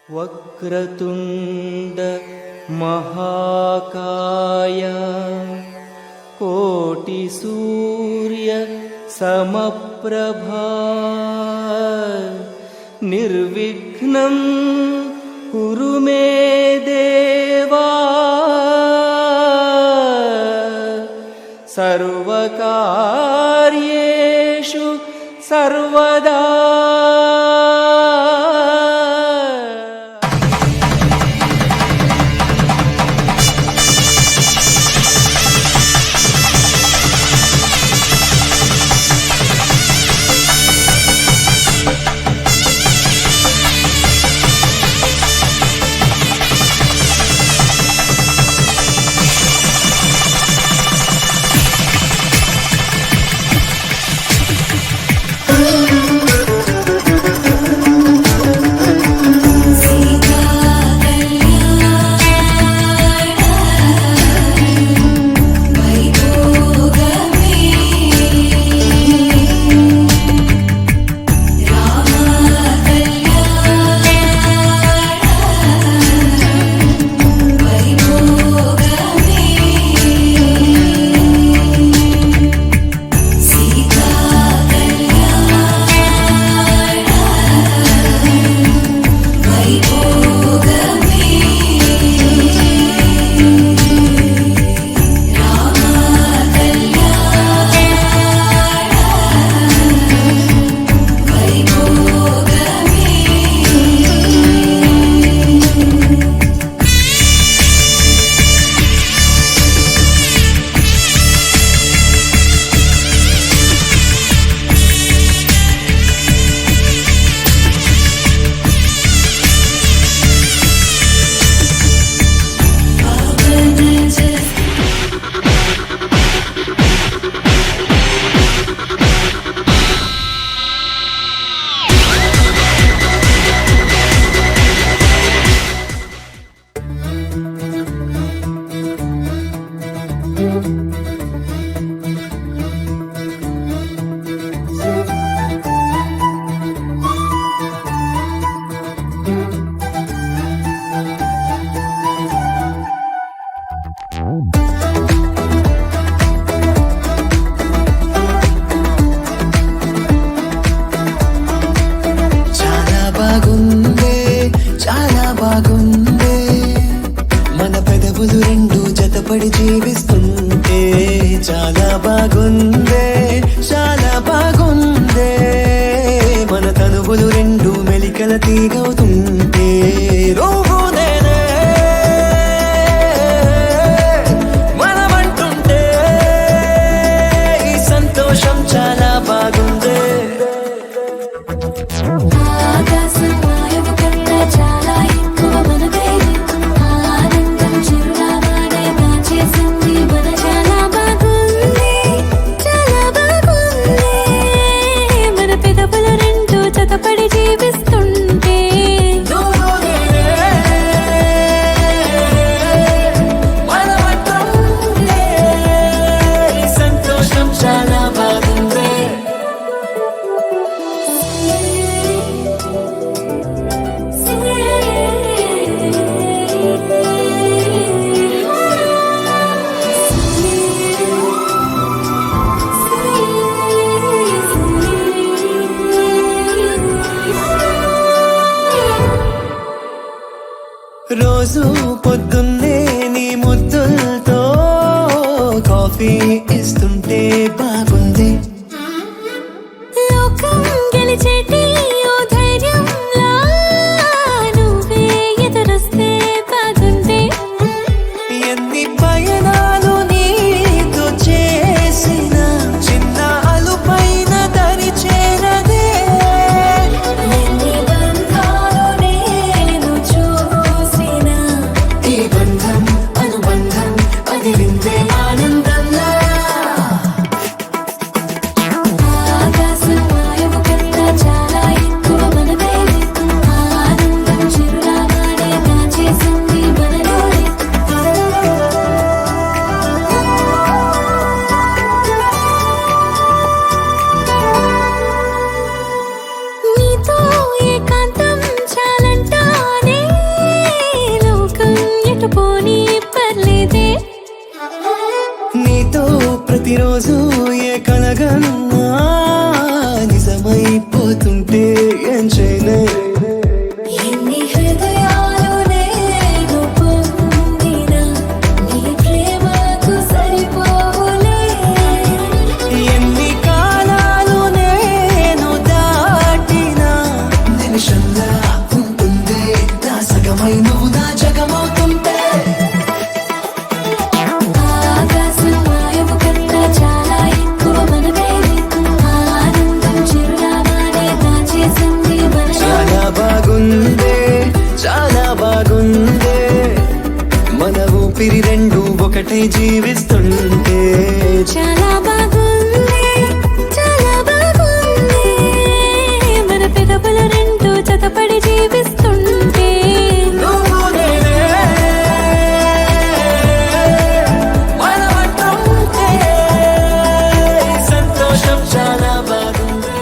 వక్రతుండ మహాకాయ కోటి సూర్య సమప్రభా నిర్విఘ్నం కురు మే దేవా సర్వకార్యేషు సర్వదా. జతపడి జీవిస్తుంటే చాలా బాగుందే, చాలా బాగుందే. మన తనువులు రెండు మెలికల తీగవుతుంటే నువ్వు నేనే మనమంటుంటే ఈ సంతోషం చాలా బాగుందే. రోజు పొద్దున్నే నీ ముద్దులతో కాఫీ ఇస్తుంటే బాగుంది. లోకం గెలిచేటి ఓ ధైర్యంలా నువ్వే ఎదురొస్తే బాగుంది. ఎన్ని పయనాలు నీతో చేసిన చిన్న అలుపైన దరి చేరదే. ఎన్ని బంధాలు నేను చూసిన ఈ బంధం అనుబంధం అది వింతే ఆనందంలా. నిమిషంలా ఉంటుంది నా సగమై నువ్వు నా జగమవుతుంటే ఆకాశం వాయువు కన్నా చాలా ఎక్కువ మనమే ఆనందం చిరునామానే దాచేసింది మన చాలా బాగుందే చాలా బాగుందే మన ఊపిరి రెండు ఒకటే జీవిస్తుంటే చాలా బాగుంది చాలా బాగుంది మన పెదవుల రెండు జతపడి జీవిస్తుంటే నువ్వు నేనే మనమంటుంటే సంతోషం చాలా బాగుంది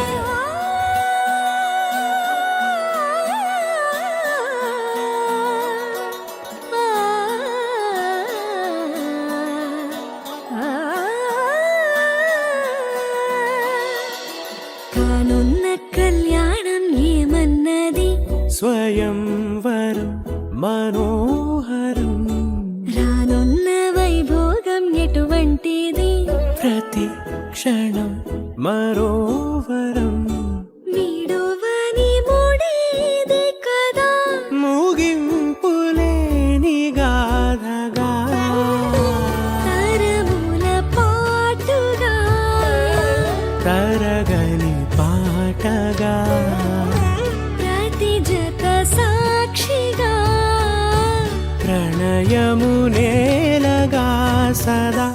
కానున్న కళ్యాణం ఏమన్నది స్వయంవరం మనోహరం రానున్న వైభోగం ఎటువంటిది ప్రతి క్షణం మరోవరం వీడువని మూడేది కదా ముగింపులేని గాథగా తరముల పాటుగా తరగని పాటగా ప్రతి జత సాక్షిగా ప్రణయము నేలగా సదా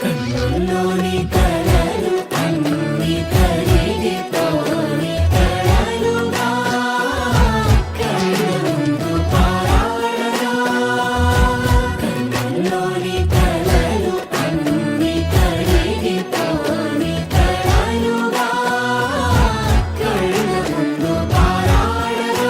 కన్నుల్లోని కలలు అన్ని కరిగిపోని కలలుగా కళ్ళుందు పారాడగా కన్నుల్లోని కలలు అన్ని కరిగిపోని కలలుగా కళ్ళుందు పారాడగా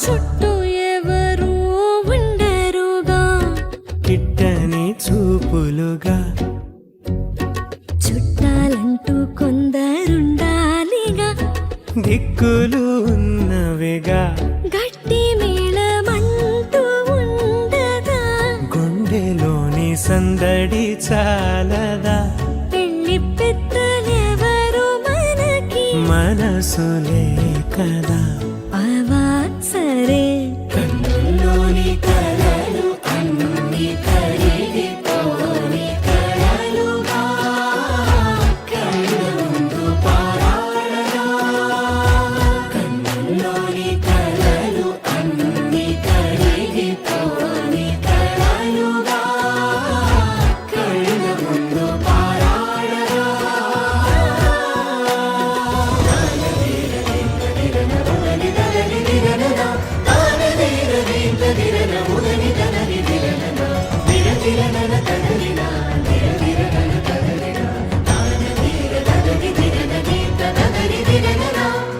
చుట్టూ ఎవరు ఉండరుగా కిట్టని చూపులుగా చుట్టాలంటూ కొందరుండాలిగా దిక్కులు ఉన్నవిగా గట్టి మేళమంటూ ఉండగా గుండెలోని సందడి చాలదా పెళ్లి పెద్దలెవరు మనకి మనసులే కదా అవాసరే కన్నుల్లోని కలలు అన్ని కరిగిపోని కలలుగా కళ్ళుందు పారాడగా కన్నుల్లోని కలలు అన్ని కరిగిపోని కలలుగా కళ్ళుందు పారాడగా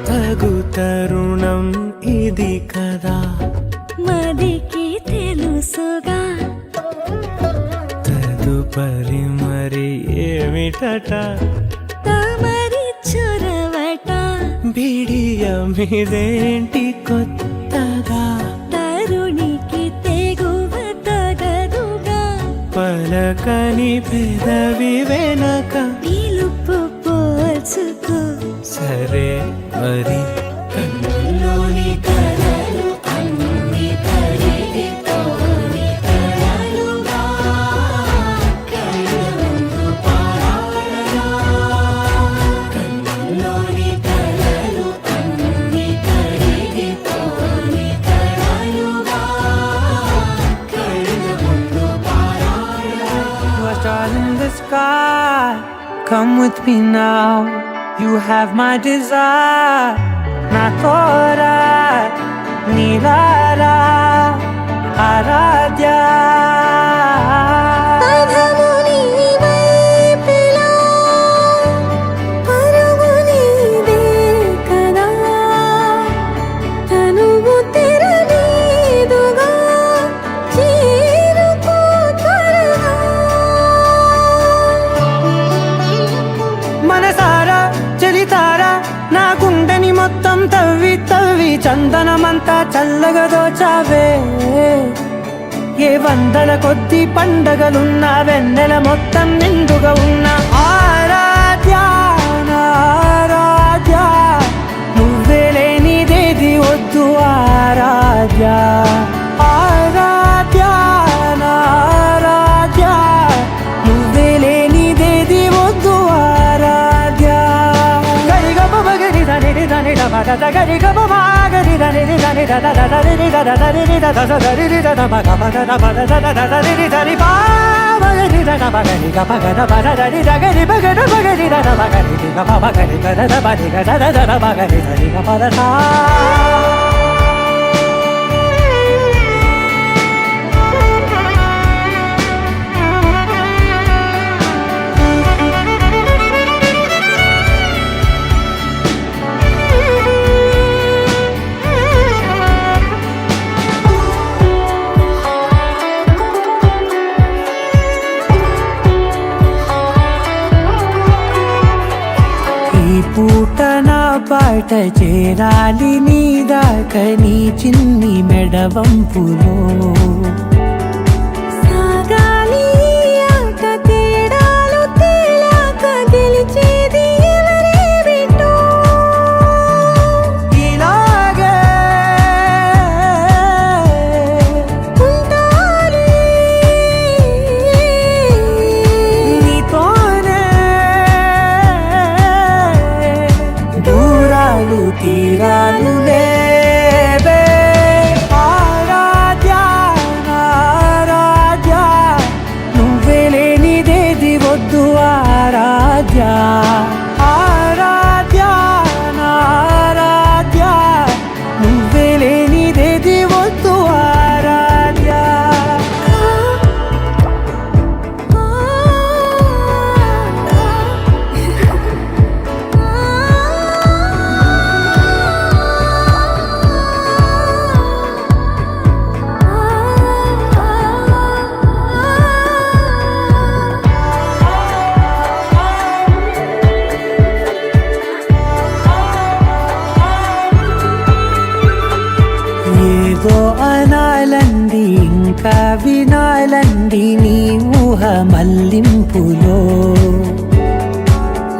తగు తరుణం ఇది కదా మదికి తెలుసుగా తదుపరి మరి ఏమిటట తమరి చొరవట బిడియమిదేంటి కొత్తగా తరుణికి తెగువ తగదుగా పలకని పెదవి వెనక పిలుపు పోల్చుకో సరే మరి కన్నుల్లోని కలలు అన్ని కరిగిపోని కలలుగా కళ్ళుందు పారాడగా కన్నుల్లోని కలలు అన్ని కరిగిపోని కలలుగా కళ్ళుందు పారాడగా. You are stars in the sky. Come with me now. You have my desire. Na tora, nilara, aradya. పదము నీవైపులా, పరుగు నీదే కదా. తనువు తెరనీదుగా, చేరుకో త్వరగా. మనసారా చలితారా నా గుండెని మొత్తం తవ్వి తవ్వి చందనమంతా చల్లగా దోచావే ఏ వందల కొద్ది పండగలున్నా వెన్నెల మొత్తం నిండుగా ఉన్న ఆరాధ్య నా ఆరాధ్య నువ్వే లేనిదేది వద్దు ఆరాధ్య ఆరాధ్య నా ఆరాధ్య నువ్వే లేనిదేది వద్దు ఆరాధ్య గరి గమ గరి దని దని దమ దద గరి గమ గరి దని దని దద దద రి దద దని రి దద దరి రి దద మ గమ దద మ దద దద రి రి దని పా గరి దద మ గరి గమ గద మ దద రి ద గరి బ గద మ గరి దద మ గరి రి గమ మ గరి గద ద మ రి గద దద ద మ గరి రి గమ ద సా ఈ పూట నా పాట చేరాలి నీ దాకా నీ చిన్ని మెడవంపులో సాగాలి ఆట తేడాలు తేలాక గెలిచేది ఎవరే బిడ్డో ఇలాగే ఉంటాలి నీతోనే దూరాలు తీరాలు లేవే ఆరాధ్య నా ఆరాధ్య నువ్వే లేనిదేది వద్దు ఆరాధ్య ఆరాధ్య నా ఆరాధ్య నువ్వే లేనిదేది వద్దు ఆరాధ్య ఏదో అనాలండి ఇంకా వినాలండి నీ ఊహ మల్లింపులో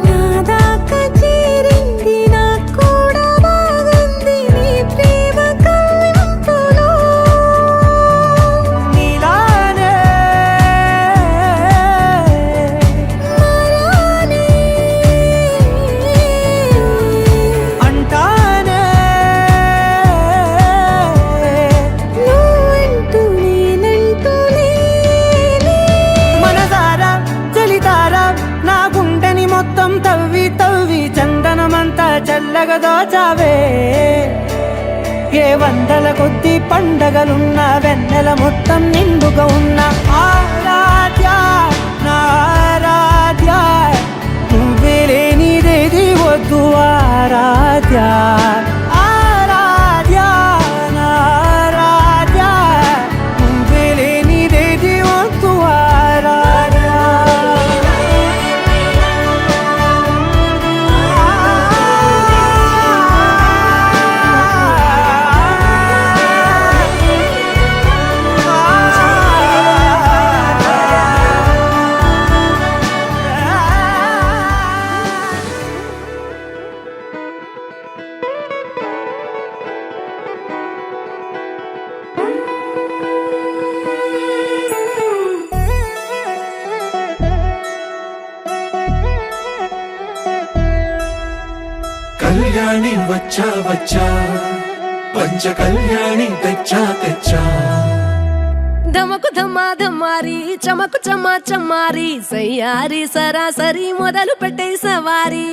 నా దాకా చేరింది నాకు కూడా బాగుంది నీ ప్రేమ కవ్వింపులో నీలానే మరానే అంటానే నువ్వంటూ నేనంటూ లేనే మనసారా చలితారా నా గుండెని మొత్తం తవ్వి తవ్వి చందనమంతా చల్లగా దోచావే ఏ వందల కొద్ది పండగలున్న వెన్నెల మొత్తం నిండుగా ఉన్న ఆరాధ్య నా ఆరాధ్య నువ్వే లేనిదేది వద్దు ఆరాధ్య ఆరాధ్య నా ఆరాధ్య నువ్వే లేనిదేది వద్దు ఆరాధ్య కళ్యాణి వచ్చా వచ్చా పంచ కళ్యాణి తెచ్చా తెచ్చా ధమకు ధమా ధమారి చమకు చమా చమారి సయ్యారి సరాసరి మొదలు పెట్టే సవారి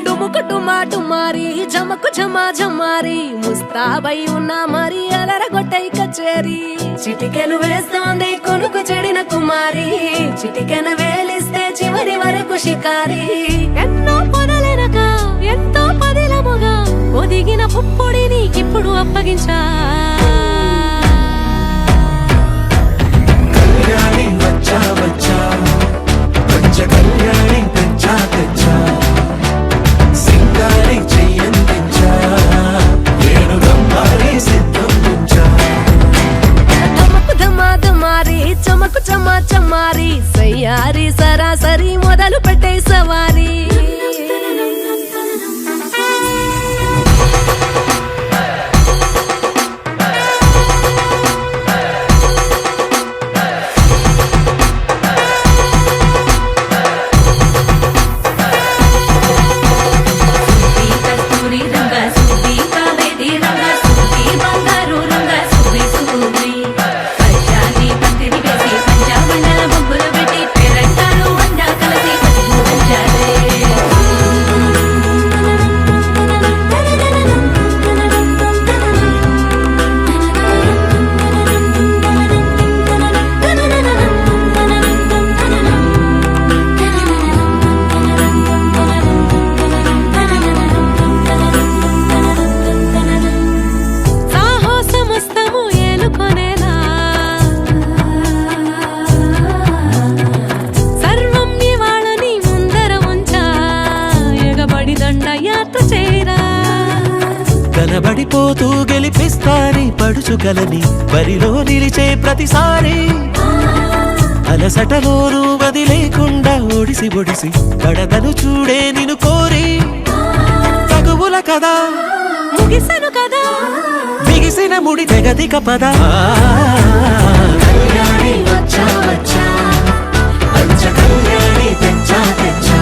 డుముకు టుమా టుమారి జమకు ఝమా ఝమారి ముస్తాబై ఉన్నా మరి అలరగొట్టై కచేరి చిటికెను వేస్తోంది కొనుకు చెడిన కుమారి చిటికెను వేలిస్తే చివరి వరకు షికారి ఎన్నో పొదలెనక ఎంతో పదిలముగా ఒదిగిన పుప్పొడి నీకిప్పుడు అప్పగించా కళ్యాణి వచ్చా వచ్చా పంచ కళ్యాణి తెచ్చా నవ్వుతూ గెలిపిస్తాని పడుచుకలని బరిలో నిలిచే ప్రతిసారి అలసటలోనూ వదిలేకుండా ఒడిసి ఒడిసి కడతను చూడే నిన్ను కోరి తగువుల కదా ముగిసను కదా బిగిసిన ముడి తెగదిక పద కళ్యాణి వచ్చా వచ్చా పంచ కళ్యాణి తెచ్చా తెచ్చా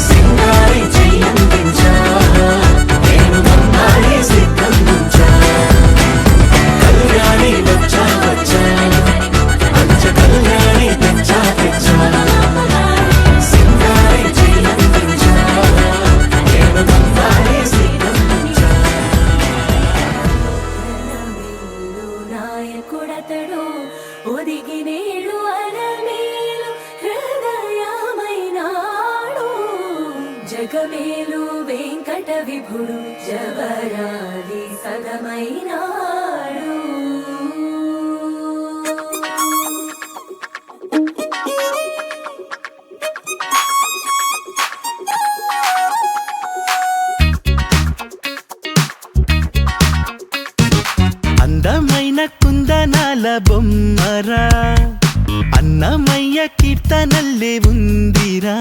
సింగారి చెయ్యందించా నేను మమ్మాలి సిద్ధందించా కళ్యాణి వచ్చా వచ్చా పంచ కళ్యాణి తెచ్చా తెచ్చా సింగారి చెయ్యందించా నేను మమ్మాలి సిద్ధందించా నాయకుడతడు ఒదిగి నేడు అలమేలు హృదయమైనాడు జగమేలు వెంకట విభుడు జవరాలి సదమైనాడు అందమైన కుందనాల బొమ్మరా అన్నమయ్య కీర్తనల్లే ఉందిరా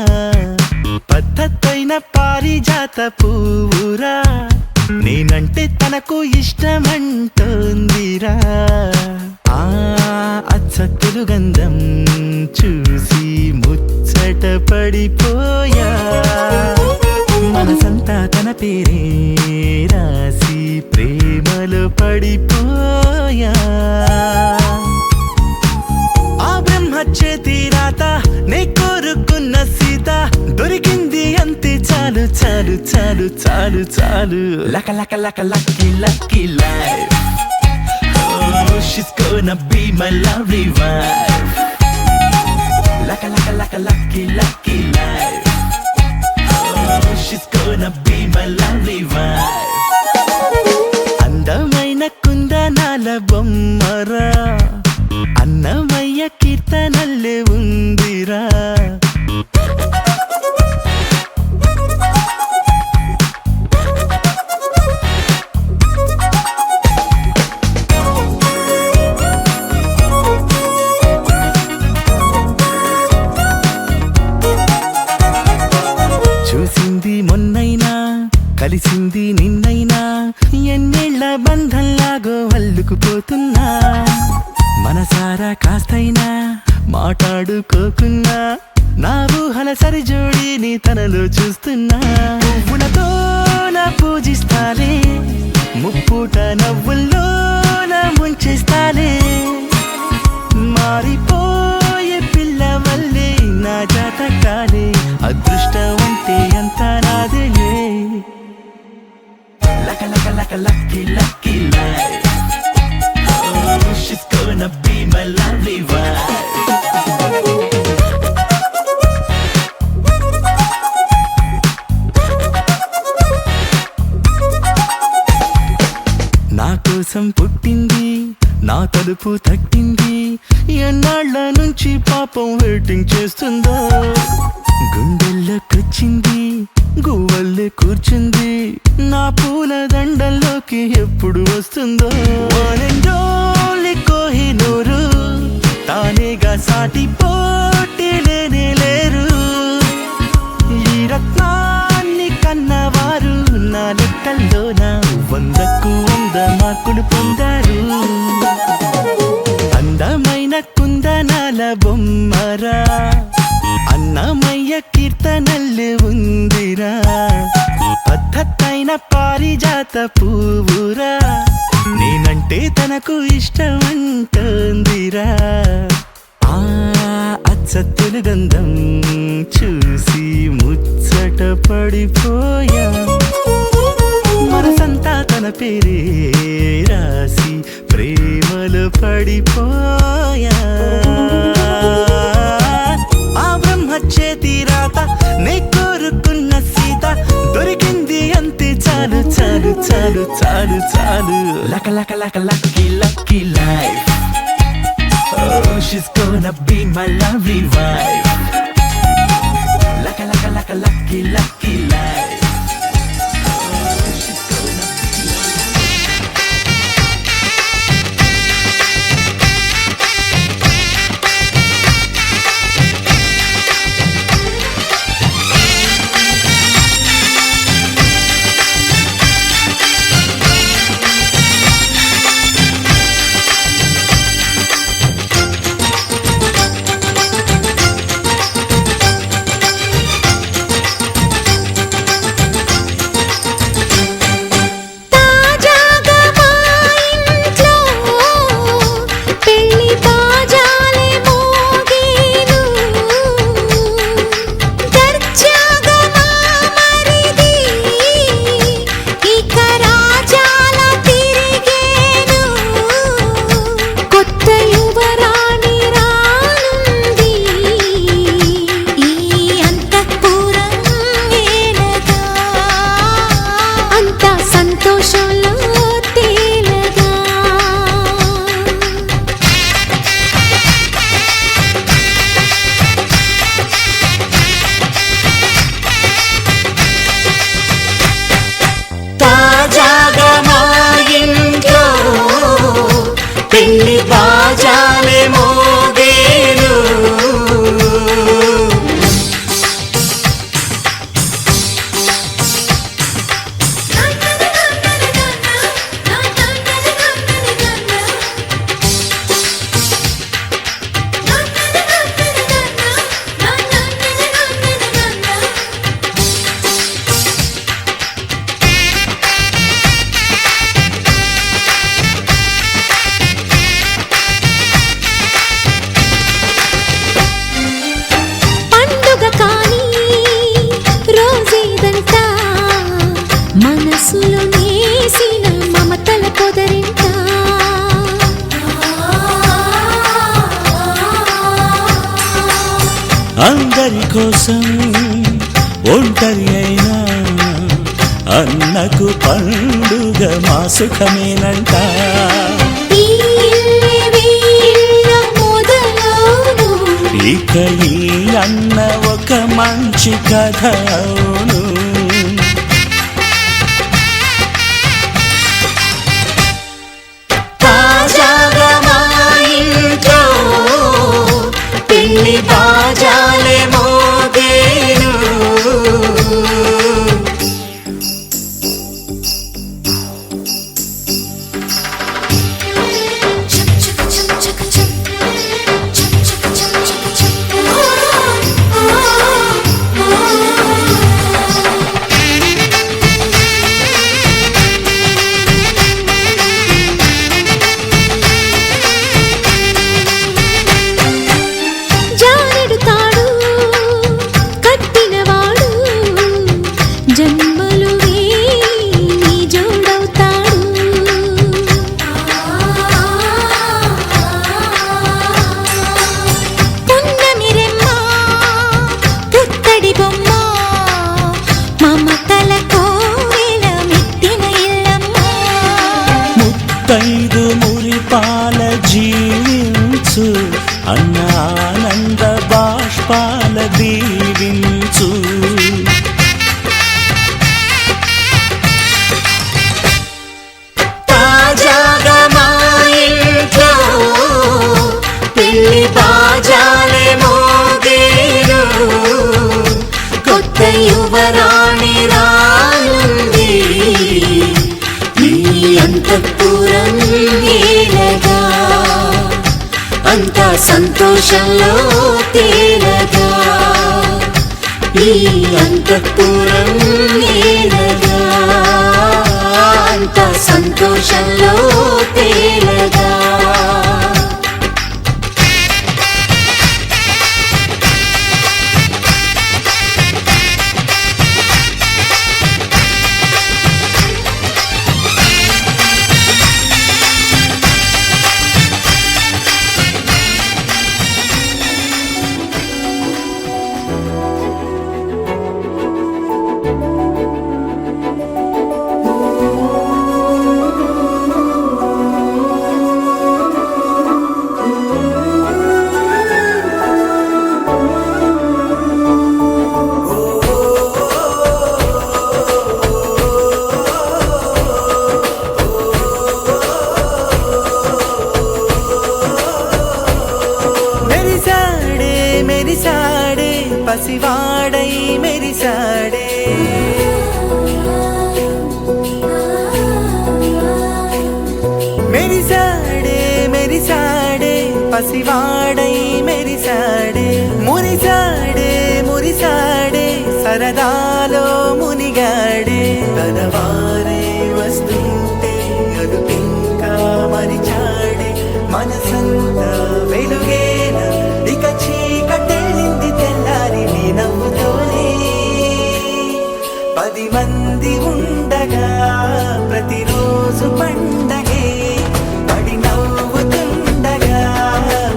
పద్ధతైన పారిజాత పువ్వురా నేనంటే తనకు ఇష్టమంటోందిరా ఆ అచ్చతులు గంధం చూసి ముచ్చట పడిపోయా మనసంతా తన పేరే రాసి ప్రేమలో పడిపోయా ఆ బ్రహ్మ చేతి రాత నే కోరుకున్న సీత దొరికింది అంతే చాలు చాలు చాలు చాలు చాలు లక లక లక lucky lucky life Oh, she's gonna be my lovely wife లక లక లక lucky lucky life She's gonna be my lovely wife అందమైన కుందనాల బొమ్మరా అన్నమయ్య కీర్తనల్లే ఉందిరా చూసింది మొన్నైనా కలిసింది నిన్నైనా ఎన్నేళ్ల బంధంలాగో అల్లుకుపోతున్నా మనసారా కాస్తైనా మాట్లాడుకోకున్నా నా ఊహల సరిజోడిని తనలో చూస్తున్నా పువ్వులతోన పూజిస్తాలే ముప్పుట నవ్వుల్లోన ముంచేస్తాలే మారిపోయే పిల్ల వల్లే నా జాతకాలే అదృష్టం అంటే ఎంత నాదేలే లక లక లక lucky lucky life Oh, she's gonna be my lovely wife నా కోసం పుట్టింది నా తలుపు తట్టింది ఎన్నాళ్ళ నుంచి పాపం వెయిటింగ్ చేస్తుందో గుండెల్లోకొచ్చింది గువ్వల్లే కూర్చుంది నా పూల దండల్లోకి ఎప్పుడు వస్తుందో కోహినూరు తానేగా సాటి పోటీ లేనే లేరు ఈ రత్నాన్ని కన్నవారు నా లెక్కల్లోన 100కు 100 మార్కులు పొందారు అందమైన కుందనాల బొమ్మరా అన్నమయ్య కీర్తనల్లే ఉందిరా పద్ధతైన పారిజాత పువ్వురా నేనంటే తనకు ఇష్టమంటోందిరా ఆ అచ్చతులు గంధం చూసి ముచ్చట పడిపోయా మనసంతా తన పేరే రాసి ప్రేమలో పడిపోయా ఆ బ్రహ్మ చేతి రాత నే కోరుకున్న సీత దొరికింది అంతే చాలు చాలు చాలు చాలు చాలు లక లక లక lucky lucky life Oh, she's gonna be my lovely wife Laka laka laka lucky lucky life Oh, she's gonna be my అందరి కోసం ఒంటరి అయినా అన్నకు పండుగ మా సుఖమేనంట. ఈ వీళ్ళ మొదలవును ఇక ఈ అన్న ఒక మంచి కథ అవును. తాజాగా మా ఇంట్లో పెళ్లి బాజాలే మోగేను. జానెడు తాడు కట్టినవాడు జన్మలు నీ జోడవుతాడు. పున్నమిరెమ్మ పుత్తడి బొమ్మ మమతల కోవెల మెట్టిన ఇల్లమ్మ. ముత్తైదు మురిపాల జీవించు అన్న ఆనంద బాష్పాల దీవించు. తాజాగా మా ఇంట్లో పెళ్లి బాజాలే మోగేను. కొత్త యువరాణి రానుంది ఈ అంతఃపురం ఏలగా అంతా సంతోషంలో తేలగా. ఈ అంతఃపురం ఏలగా అంతా సంతోషంలో తేలగా. మెరిసాడే మెరిసాడే పసివాడై మెరిసాడే. మెరిసాడే మెరిసాడే పసివాడై మెరిసాడే. మురిసాడే మురిసాడే సరదాలో మునిగాడే. తనవారే వస్తుంటే అదుపింకా మరిచాడే. మనసంతా వెలుగేన ఇక చీకటెళ్ళింది తెల్లారి నీ నవ్వుతోనే. 10 మంది ఉండగా ప్రతిరోజు పండగే. పడి నవ్వుతుండగా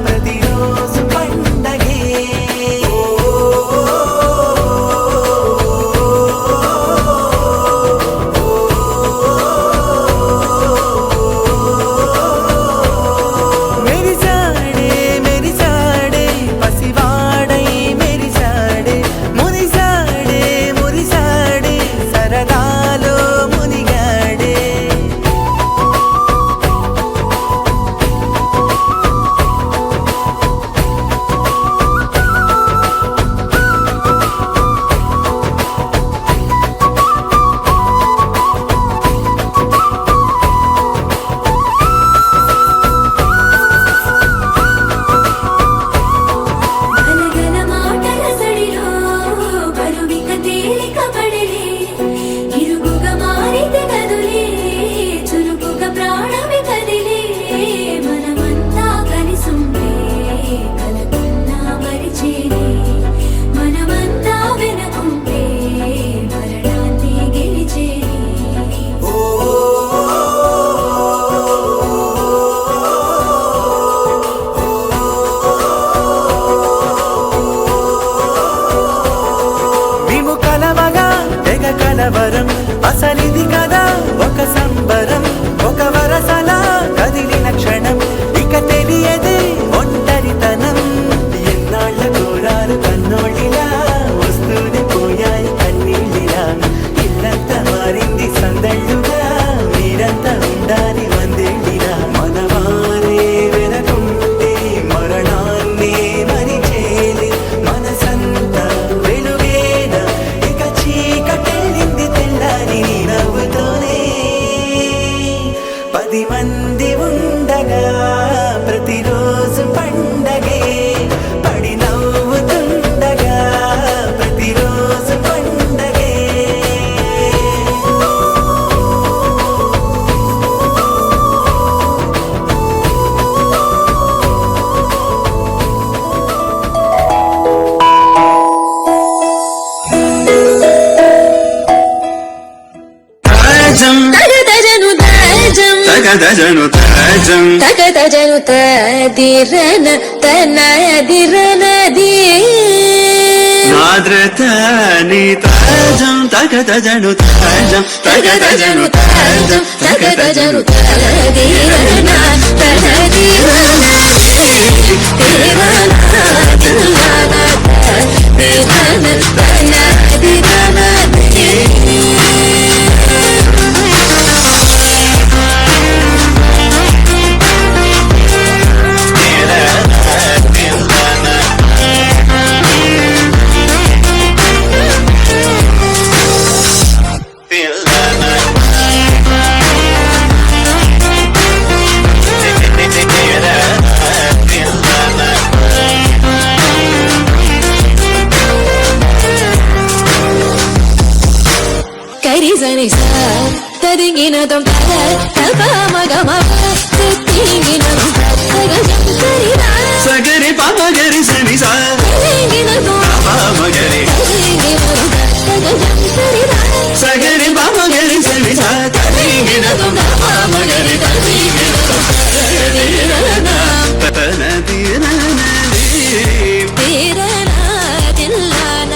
ప్రతిరోజు పండగే. మెరిసాడే మెరిసాడే పసివాడై మెరిసాడే. మురిసాడే మురిసాడే సరదాలో మునిగాడే. అసలిది కదా ఒక సంబరం, ఒక వరసలా కదిలిన క్షణం, ఇక తెలియదే ఒంటరితనం. ఎన్నాళ్ళ కోరారు కన్నోళ్ళిలా, వస్తూనే పోయాయి కన్నీళ్ళిలా. ఇల్లంతా మారింది సందళ్ళుగా, మీరంతా ఉండాలి వందేళ్ళిలా. మనవారే వెనకుంటే మరణాన్నే మరిచేలి, మనసంతా వెలుగేనా ఇక చీకటెళ్ళింది తెల్లారి నీ నవ్వుతోనే. 10 మంది ఉండగా ప్రతిరోజు పండగే, పడి నవ్వుతుండగా ప్రతిరోజు పండగే. తాజం తగదజను తాజం తగదజను తాజం తగదజను తదిరన తనదిరనది నాద్రతని తాజం తగదజను తాజం తగదజను తాజం తగదజను తదిరన తనదిరనది తిరన తిల్లన తిరన తనదిరనది. కరిజని సార్ తదింగినదం తప మగమ తింగినదం తగజం కరిరా సగరి పమగరి సని సా తింగినదం పమగరి తింగినదం తగజం కరిరా సగరి పమగరి సని సా తింగినదం పమగరి తింగినదం తనది ననది తిరనా తిల్లన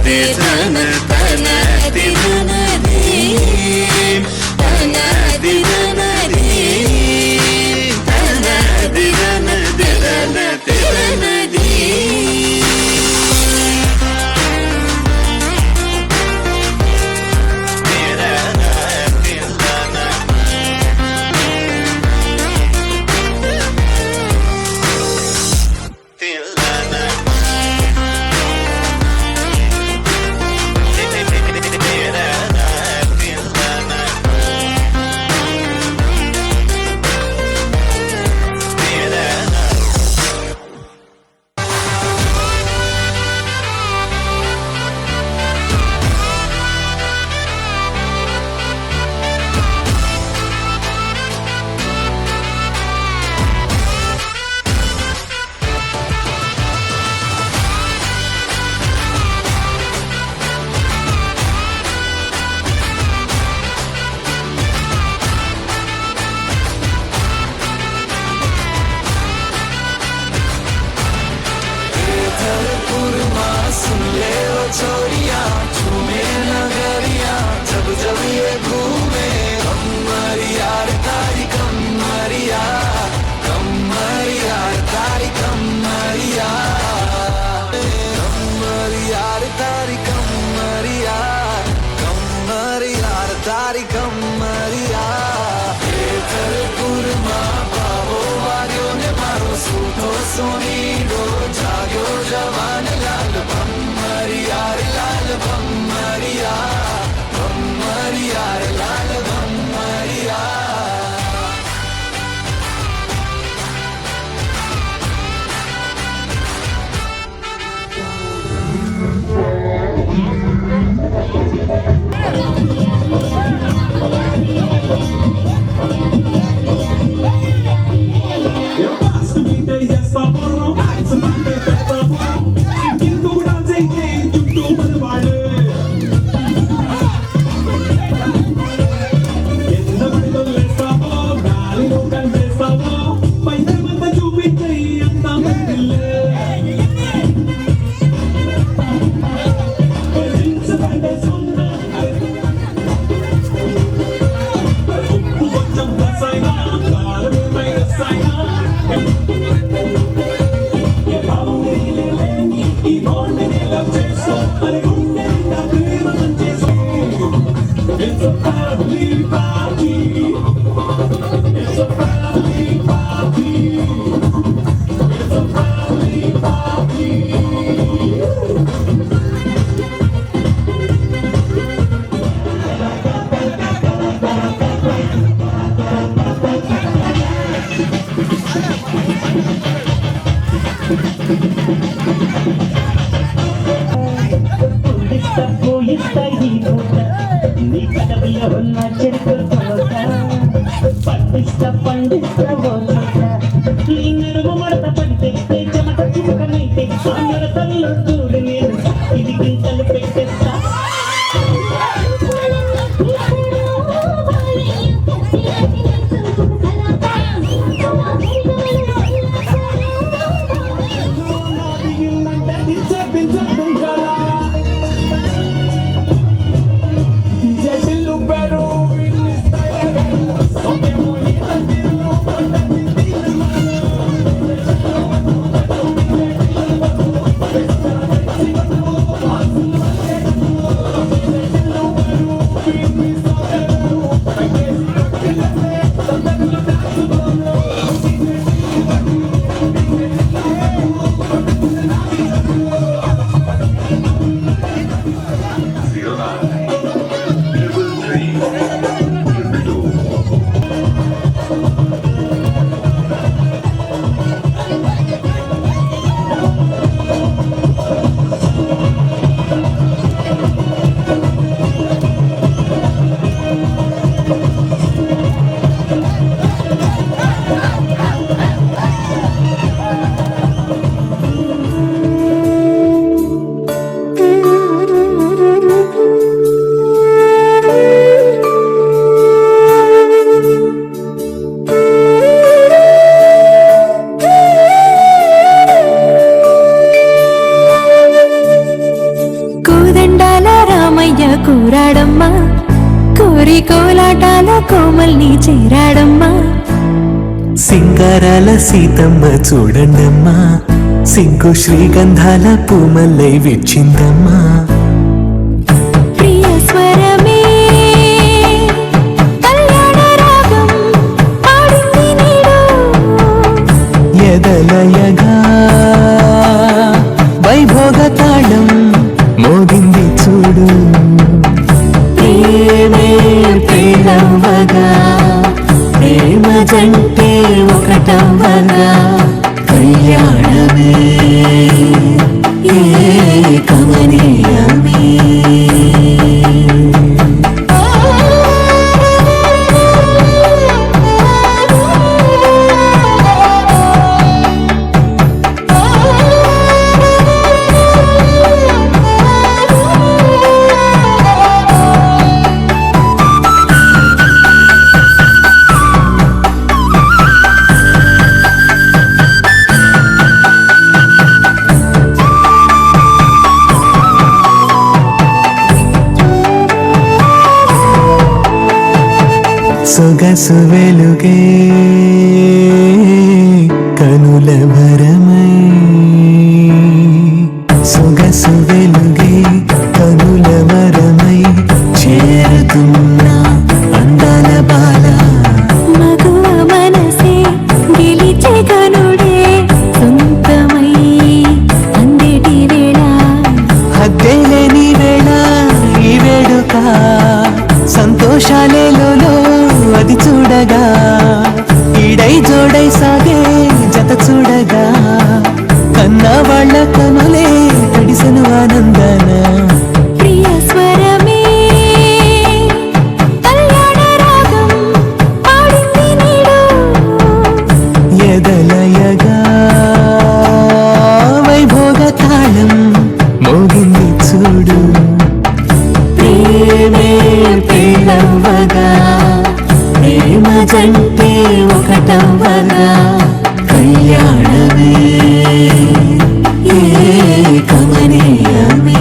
తిరన తనదిరనది తనదిరనది తనదిరనది. Eu faço muita e essa porra పోయిస్తాయి తోట నీ కడపలో ఉన్న చెరుకు తోట పండిస్తా పండిస్తా ఓ చోట నీ నడుము మడత పడితే చెమట చుక్కనైతే ఆ మడతల్లో చూడు నేను ఇది గింతలు పెట్టేస్తా కూరాడమ్మా కోరి కోలాటాల కోమల్ని చేరాడమ్మా సింగారాల సీతమ్మ చూడండమ్మా సింకు శ్రీగంధాల పూమల్లై విచ్చిందమ్మా ప్రియ స్వరమే కళ్యాణ రాగం పాడింది నేడు ఎదలయగా వైభోగ తాళం మోగింది చూడు ప్రేమే ప్రేమవగా ప్రేమ జంటే ఒకటవగా కళ్యాణమే కమనీయమే సొగసు వెలుగే కనుల భరమై సొగసు వెలుగే కనుల భరమై చేరుతున్న అందాల బాల మగువ మనసే గెలిచే కనుడే సొంతమై అందేటి వేళ హద్దేలేని వేళ ఈ వేడుక సంతోషాలేలో అది చూడగా ఈడై జోడై సాగే జత చూడగా కన్నా వాళ్ళ కనులే తడిసెను ఆనందన ప్రియ స్వరమే కళ్యాణ రాగం పాడింది నేడు ఎదలయగా వైభోగ తాళం మోగింది చూడు ప్రేమే ప్రేమవగా ప్రేమ జంటే ఒకటవగా కళ్యాణమే కమనీయమే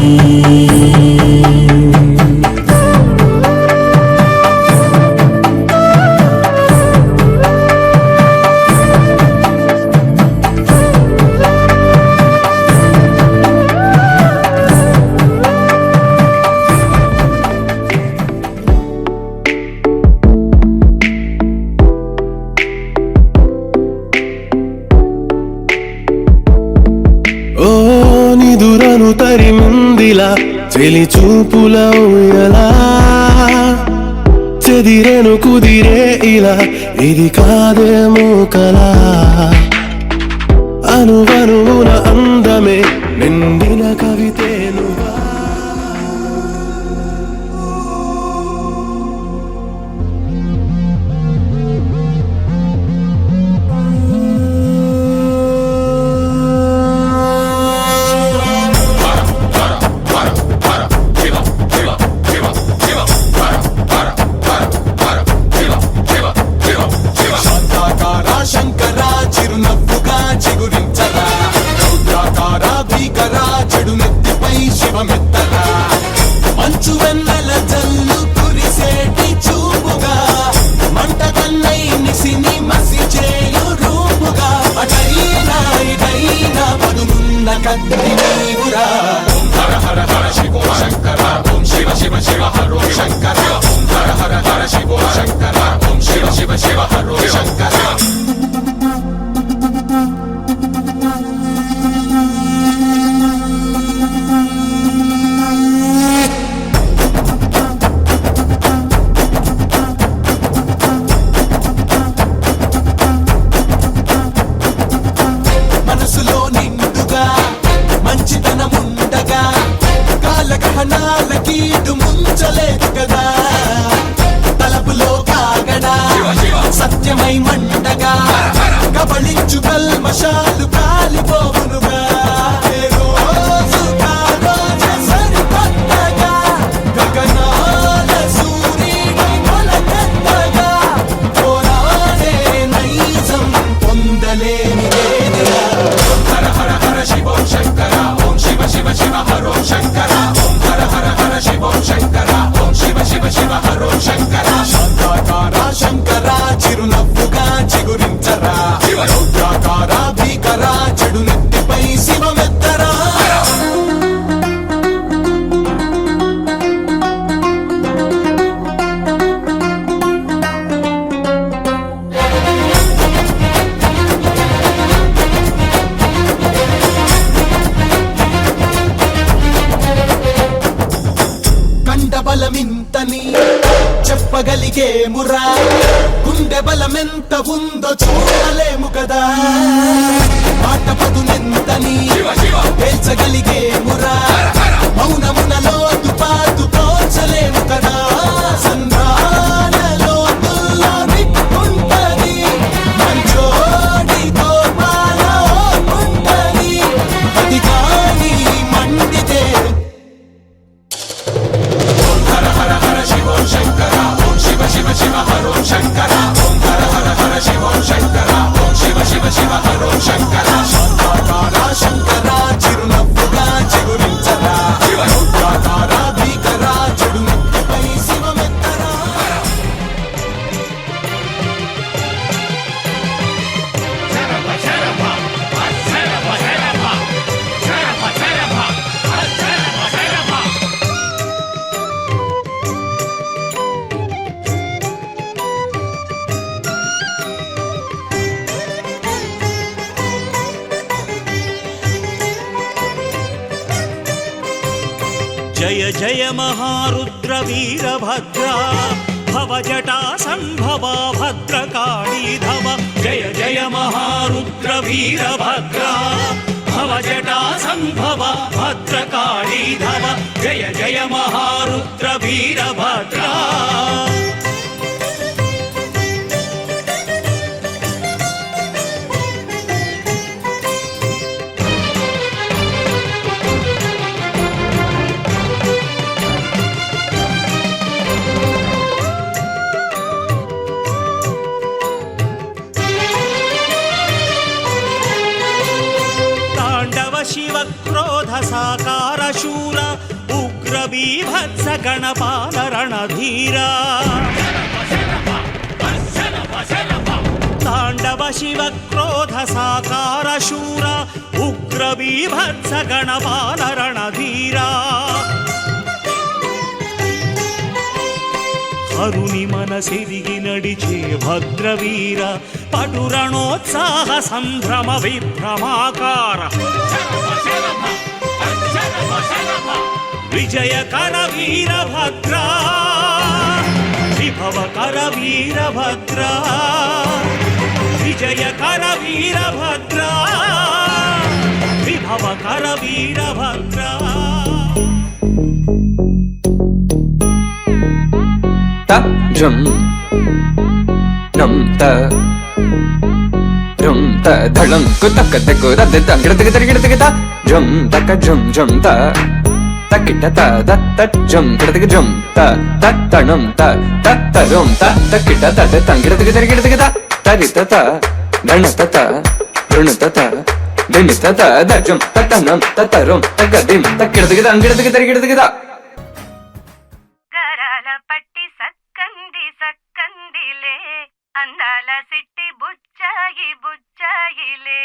నిదురను తరిమిందిలా చెలి చూపుల ఊయలా చెదిరెను కుదిరే ఇలా ఇది కాదేమో కలా అనువనువున అందమే నిండిన కవితే నువ్వా మనసులో నిండుగా మంచితనముండగా కాలగహనాల కీడు ముంచలేదు కదా తలపులో కాగడా సత్యమై మండగా కబళించు కల్మషాలు కాలిపోవునుగా ఏ రోజు కారోజు సరికొత్తగా గగనాల సూర్యుడి మొలకెత్తగా పోరాడే నైజం పొందలేని వేదిగా హర హర హర శివం శంకర ఓం శివ శివ శివ హరో శంకర ఓం హర హర హర శివం శంకర ఓం శివ శివ శివ హరో శంకర శాంతాకార శంకర చిరునవ్వుగా చిగురించరా రౌద్రాకార భీకర చెడు నెత్తిపై శివమెత్తరా కండ బలమింతని చెప్పగలిగే మురా గుండె బలమెంత ఉందో చూడలేము కదా మాట పదునెంతని పేల్చగలిగే మురా మౌనమున లోతు పాతు పోల్చలేము కదా సంద్రాలలో తుల్లో నిప్పుంటది మంచోడి కోపాలో ఉంటది అది కాని మండితే హర హర హర శివం శంకర ఓం శివ శివ శివ హరో శంకర ఓం హర హర హర శివం శంకర ఓం శివ శివ శివ హరో శంకర శాంతాకార శంకర చిరునవ్వుగా చిగురించరా రౌద్రాకార భీకర చెడు నెత్తిపై శివమెత్తరా జయ జయ మహారుద్ర వీరభద్ర భవజటా సంభవ భద్రకాళీధవ జయ జయ మహారుద్ర వీరభద్ర భవజటా సంభవ భద్రకాళీధవ జయ జయ మహారుద్ర వీరభద్ర శివ క్రోధ సాకార శూర ఉగ్ర బీభత్స గణపాల రణధీర తాండవ శివ క్రోధ సాకార శూర ఉగ్ర బీభత్స గణపాల రణధీర హరుని మనసిరిగి నడిచే భద్రవీర పటురణోత్సాహ సంభ్రమ విభ్రమాకార విజయకర వీరభద్ర విభవకర వీరభద్ర విజయకర వీరభద్ర విభవకర వీరభద్ర జం నం త రం త ధళం కుతక తకు రద తంగడ తగ తరిగడ తగ త జం తక జం జం త తకిట త దత్త జం కడతగ జం త తత్తణం త తత్తరం త తకిట త తంగడ తగ తరిగడ తగ త తరిత త గణత త రుణత త దినిత త దజం తత్తనం తత్తరం తగదిం తకిడ తగ తంగడ తగ తరిగడ తగ త గరాల పట్టి సక్కంది సక్కందిలే అందాల సిట్టి బుచ్చాయి బుచ్చాయిలే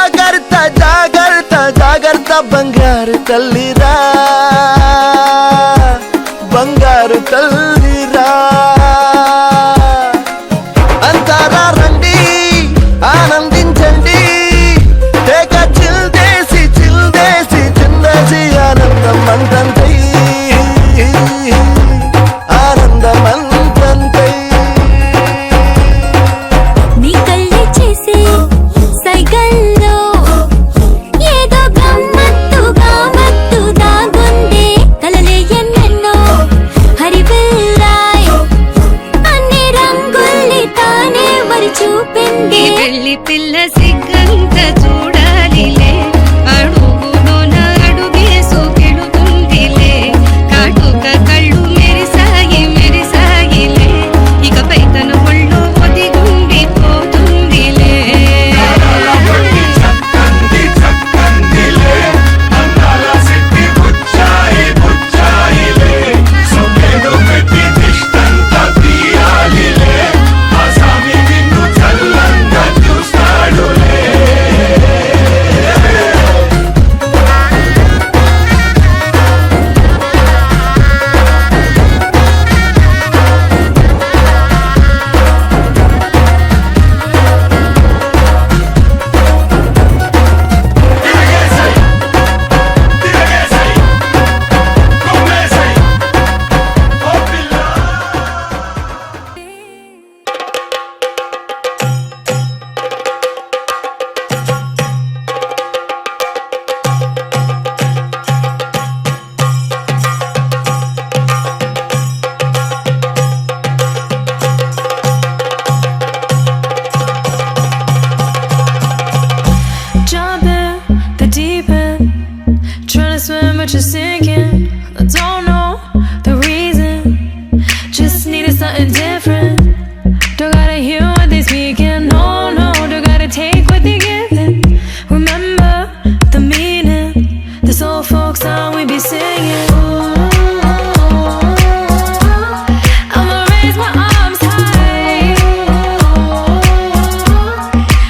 జాగ్రత్త జాగ్రత్త జాగ్రత్త బంగారు తల్లిరా బంగారు తల్లిరా అంతారా రండి ఆనందించండి తేక చిల్దేసి చిందేసి ఆనందం అంతంతై ఆనందం అంతంతై నీ కళ్ళే చేసే సైగల్లో ఏదో గమ్మత్తుగా మత్తు దాగుందే కలలే ఎన్నెన్నో హరివిల్లాయ్ అన్ని రంగుల్ని తానే మరి చూపింది పెళ్లి పిల్ల సిగ్గంత చూడాలిలే అడుగులోన అడుగేసు కెడుతుందిలే కాటుక కళ్ళు మెరిసాగిలే ఇకపై తన ఒళ్ళు ఒదిగుండి పోతుందిలే చక్కంది చక్కందిలే అందాల సిట్టి బుచ్చాయిలే సొమ్మేదో పెట్టి దిష్టంత తీయాలిలే ఆ సామి నిన్ను చల్లంగా చూస్తాడులే తిరగేసై కొమ్మేసై ఓ పిల్ల Jump in the deep end, trying to swim but you're sinking. I don't know the reason, just needed something different. Don't gotta hear what they speaking, no, don't gotta take what they giving. Remember the meaning, this old folk song we be singing. I'ma raise my arms high,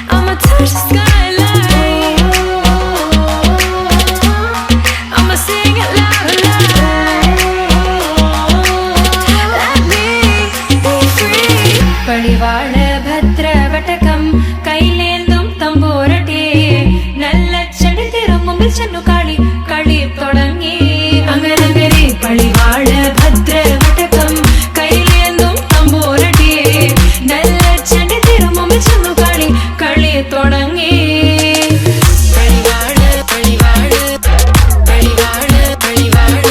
I'ma touch the skyline, I'ma sing it loud and loud. Let me be free. പടിവാള ഭദ്രവടകം കൈലേന്തും തമ്പൂരട്ടെ നല്ല ചെടി തിരുമുമ്പിൽ ചെന്നു കളി തുടങ്ങി അങ്ങനെ പടിവാള ഭദ്രവടകം കൈലേന്തും തമ്പൂരട്ടെ നല്ല ചെടി തിരുമുമ്പിൽ ചെന്നു കളി തുടങ്ങി പടിവാള പടിവാള പടിവാള പടിവാള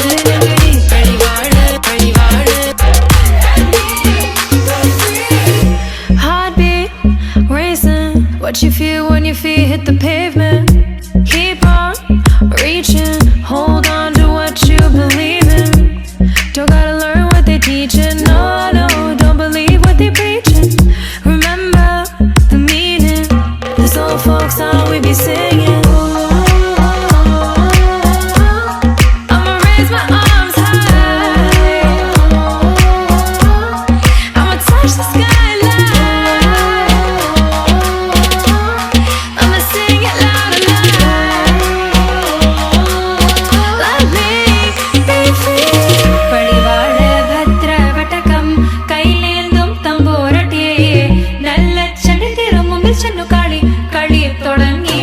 പടിവാള പടിവാള Heartbeat racing, what you feel when your feet hit the pavement. Keep on reaching, hold on to what you believe in. Don't gotta learn what they're teaching, no, don't believe what they're preaching. Remember the meaning, this old folk song we be singing. I'ma raise my arms high, I'ma touch the skyline, I'ma sing it loud and loud. Let me be free. പടിവാള ഭദ്രവടകം കൈലേന്തും തമ്പൂരട്ടെ നല്ല ചെടി തിരുമുമ്പിൽ ചെന്നു കളി തുടങ്ങി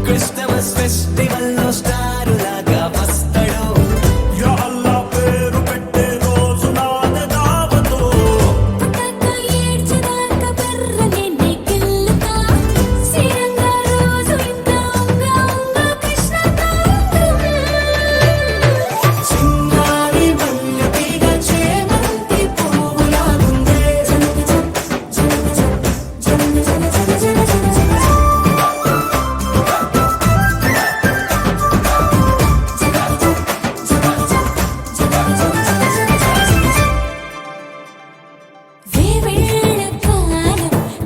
Christmas festival లో star లాగా వస్తాడు అల్లా పేరు పెట్టే రోజు నాది దావతో పుట్టక ఏడ్చేదాకా బెర్రలేని గిల్లుతా శ్రీరంగ రోజు ఇంకా ఉంగా కృష్ణతో చిన్నారి మల్లెపీగ చేమంతి పువ్వులాగుందే వేవేళ కాలం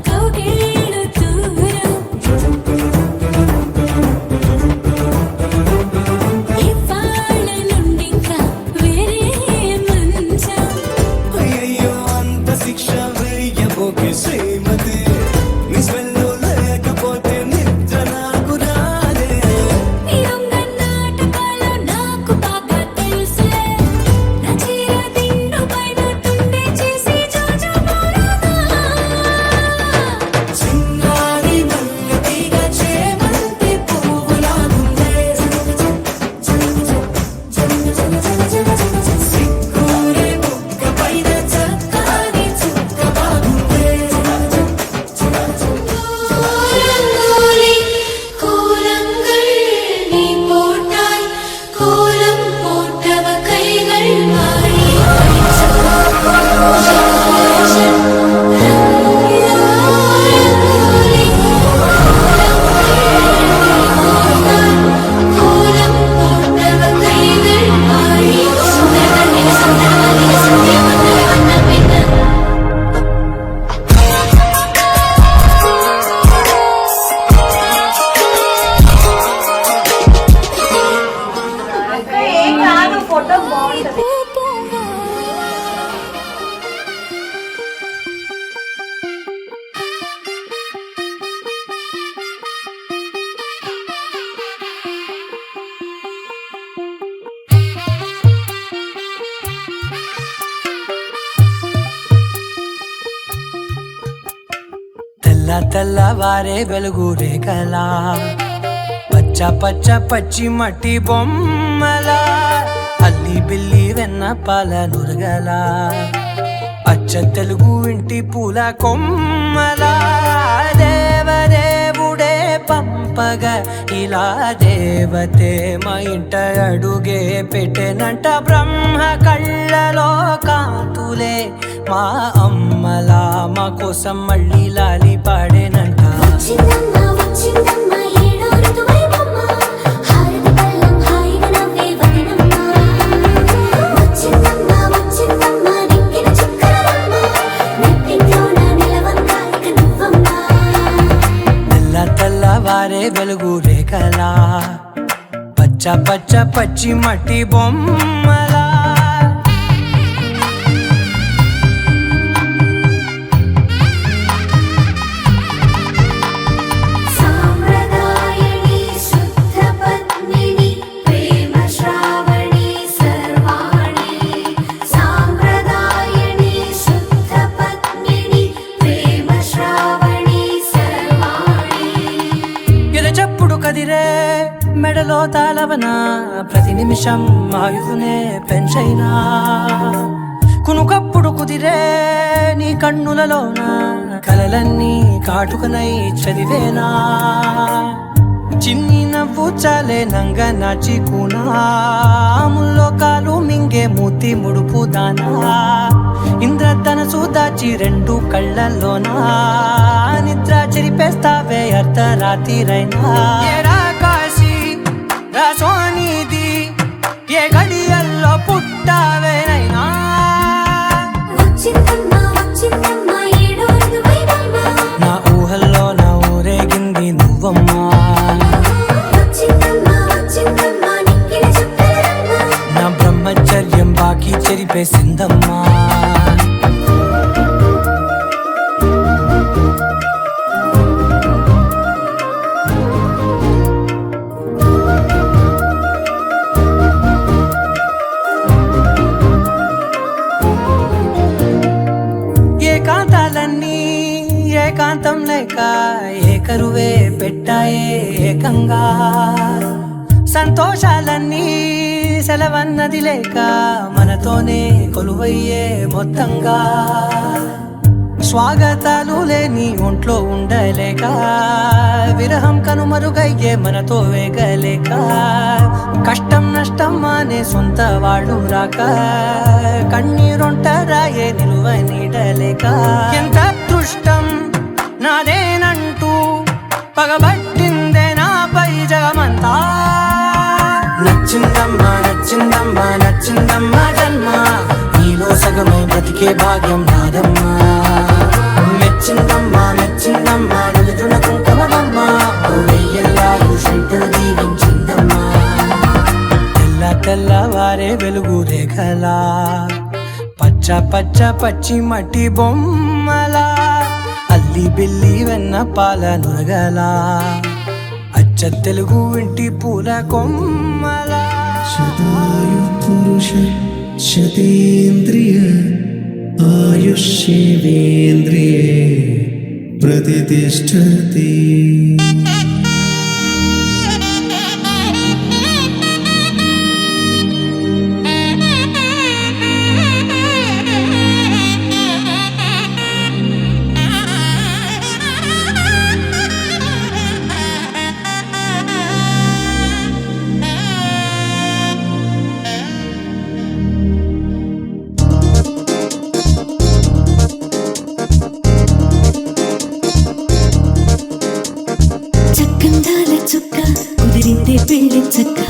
కౌగిళ్ళు దూరం ఇవాళ నుండింకా వేరే మంచం అయ్యయ్యో అంత శిక్ష వేయబోకే శ్రీమతి నీ స్మెల్లో లేకపోతే నిద్ర నాకు రాదే ఈ దొంగ నాటకాలు నాకు బాగా తెలుసే నా చీర దిండు పైన తుండే చేసి జోజోమోరగా చిన్నారి మల్లెపీగ చేమంతి పువ్వులాగుందే సిగ్గురే బుగ్గ పైన చక్కని చుక్క బాగుందే കോലംകോലി കോലങ്ങൾ നീ പോട്ടാൽ കോലം പോട്ടവ കൈകൾ മാറി കോലം പോട്ടവ കൈകൾ മാറി സുന്ദരവന്നെ സുന്ദരവന്നെ తెల్ల తెల్లవారే వెలుగు రేఖలా పచ్చ పచ్చ పచ్చి మట్టి బొమ్మలా అల్లి బిల్లి వెన్న పాల నురగలా అచ్చ తెలుగు ఇంటి పూల కొమ్మలా దేవదేవుడే పంపగా ఇలా దేవతే మా ఇంట అడుగే పెట్టెనంట బ్రహ్మ కళ్ళలో కాంతులే మా అమ్మలా మా కోసం మళ్ళీ లాలి పాడేనంట వచ్చిందమ్మ వచ్చిందమ్మ ఏడో ఋతువైవమ్మ హారతి పళ్ళం హాయిగా నవ్వే వదనమ్మ వచ్చిందమ్మ వచ్చిందమ్మ నెక్కిన చుక్కలమ్మ నెట్టింట్లోన నిలవంగా ఇక నువ్వమ్మ తెల్ల తెల్లవారే వెలుగు రేఖలా పచ్చ పచ్చ పచ్చి మట్టి బొమ్మలా సాంప్రదాయని శుద్ధ పద్మిని ప్రేమ శ్రావణి సర్వాణి సాంప్రదాయని శుద్ధ పద్మిని ప్రేమ శ్రావణి సర్వాణి ఎరచప్పుడు కదిరే మెడలో తాళవన ప్రతి నిమిషం ఆయుధునే పెంచైనా కునుకప్పుడు కుదిరే నీ కన్నులలోన కలలన్నీ కాటుకనై చదివేనా చిన్ని నవ్వు చాలే నంగ నాచి కూనాముల్లో కాలు మింగే మూతి ముడుపు దానా ఇంద్రధనసు దాచి రెండు కళ్ళల్లోనా నిద్ర చెరిపేస్తావే అర్ధరాత్రిరైనా ఏడా కాశీ రాసోనిది ఏ గడియల్లో పుట్టావేనైనా వచ్చిందమ్మ వచ్చిందమ్మ ఏడో ఋతువైవమ్మ నా ఊహల్లో నా ఊరేగింది నువ్వమ్మా వచ్చిందమ్మ వచ్చిందమ్మ నెక్కిన చుక్కలమ్మ నా బ్రహ్మచర్యం బాకీ చెరిపేసిందమ్మా ఏకాంతాలన్నీ ఏకాంతం లేక ఏకరువే పెట్టాయే ఏకంగా సొంతంగా సంతోషాలన్నీ సెలవన్నది లేక మనతోనే కొలువయ్యే మొత్తంగా స్వాగతాలు లేని ఒంట్లో ఉండలేక విరహం కనుమరుగయ్యే మనతో వేగలేక కష్టం నష్టం అనే సొంత వాళ్ళు రాక కన్నీరొంటరాయే నిలువ నీడలేక ఎంత అదృష్టం నాదేనంటూ పగబట్టిందే నాపై జగమంతా నచ్చిందమ్మా నచ్చిందమ్మా నచ్చిందమ్మా జన్మ నీలో సగమై బ్రతికే భాగ్యం నాదమ్మా మెచ్చిందమ్మా మెచ్చిందమ్మా నుదుటిన కుంకుమమ్మా వెయ్యల్లారు శంకరు దీవించిందమ్మా తెల్ల తెల్లవారే వెలుగు రేఖలా పచ్చ పచ్చ పచ్చి మట్టి బొమ్మలా అల్లి బిల్లి వెన్న పాల నురగలా అచ్చ తెలుగు ఇంటి పూల కొమ్మలా శతాయు పురుష శతేంద్రియ ఆయుష్యేంద్రియే ప్రతిష్టతి చక్కందాల చుక్క కుదిరిందే పెళ్లి చక్క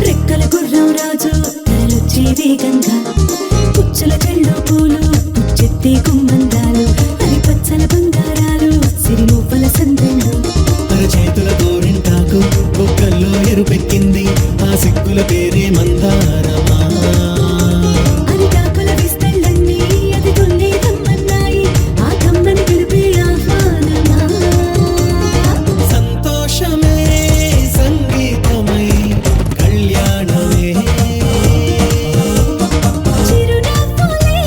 రెక్కల గుర్రం రాజు తలొచ్చే వేగంగా పుచ్చల కళ్ళు పూలు పుచ్చెత్తే గుమ్మందాలు అని పచ్చల బంగారాలు సిరిమూపల సందళ్ళు అరచేతుల గోరింటాకు బొక్కల్లో ఎరుపెక్కింది ఆ సిగ్గుల పేరే మందారమా అని కాకుల విస్తళ్ళన్నీ అది కొన్నే కమ్మన్నాయి ఆ కమ్మని పిలిపే ఆహ్వానమా సంతోషమే సంగీతమై కళ్యాణమే చిరునవ్వులే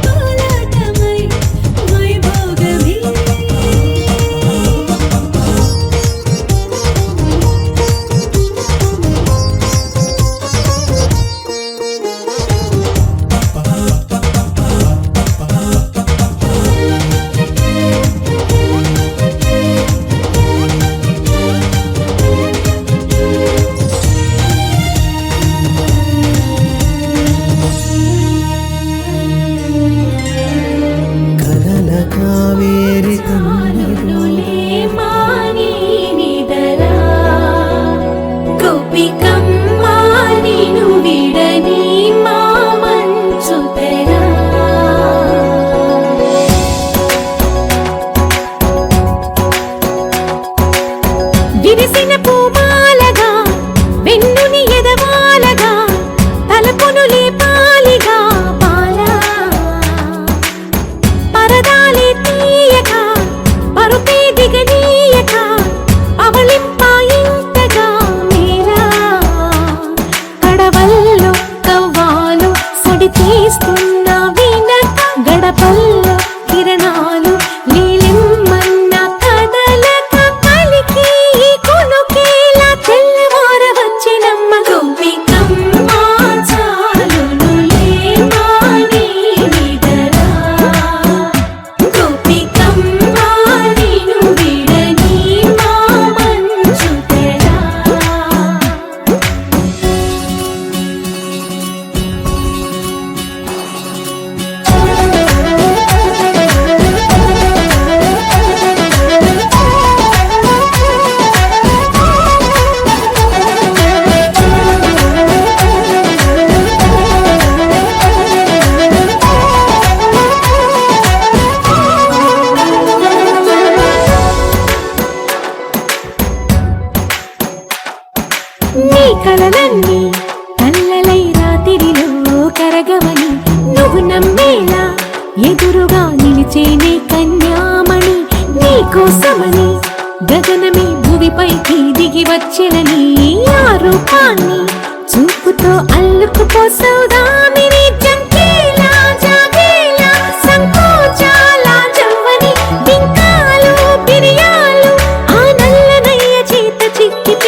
కోలాటమై వైభోగమే కలల కావేరి మానులే మాని నిదరా గోపికమ్మా నిను విడని మా మంచు తెరా విరిసిన పూమాలగా వెన్నుని ఎదవాలగా తలపును లేపాలిగా బాలా పరదాలే తీయక పరుపే దిగనీయక అవళింపాయింతగా మేరా కడవల్లో కవ్వాలు సడి తీస్తున్న వీణక గడపల్లో కిరణాలు నీలిమ్మన్న కదలక పలికి కొనుకేలా తెల్లవార వచ్చినమ్మ గోపికమ్మ చాలునులే మాని నిదరా గోపికమ్మ నిను విడని మా మంచు తెరా నీ కలలన్నీ కల్లలై రాత్రిలో కరగవని నువ్వు నమ్మేలా ఎదురుగా నిలిచేనే కన్యామణి నీ కోసమని గగనమే భువిపైకి దిగి వచ్చినని ఆ రూపాన్ని చూపుతో అల్లుకుపోసౌదామిని జంకేలా జాగేలా సంకోచాల జవ్వని బింకాలు బిరియాలు ఆ నల్లనయ్య చేత చిక్కి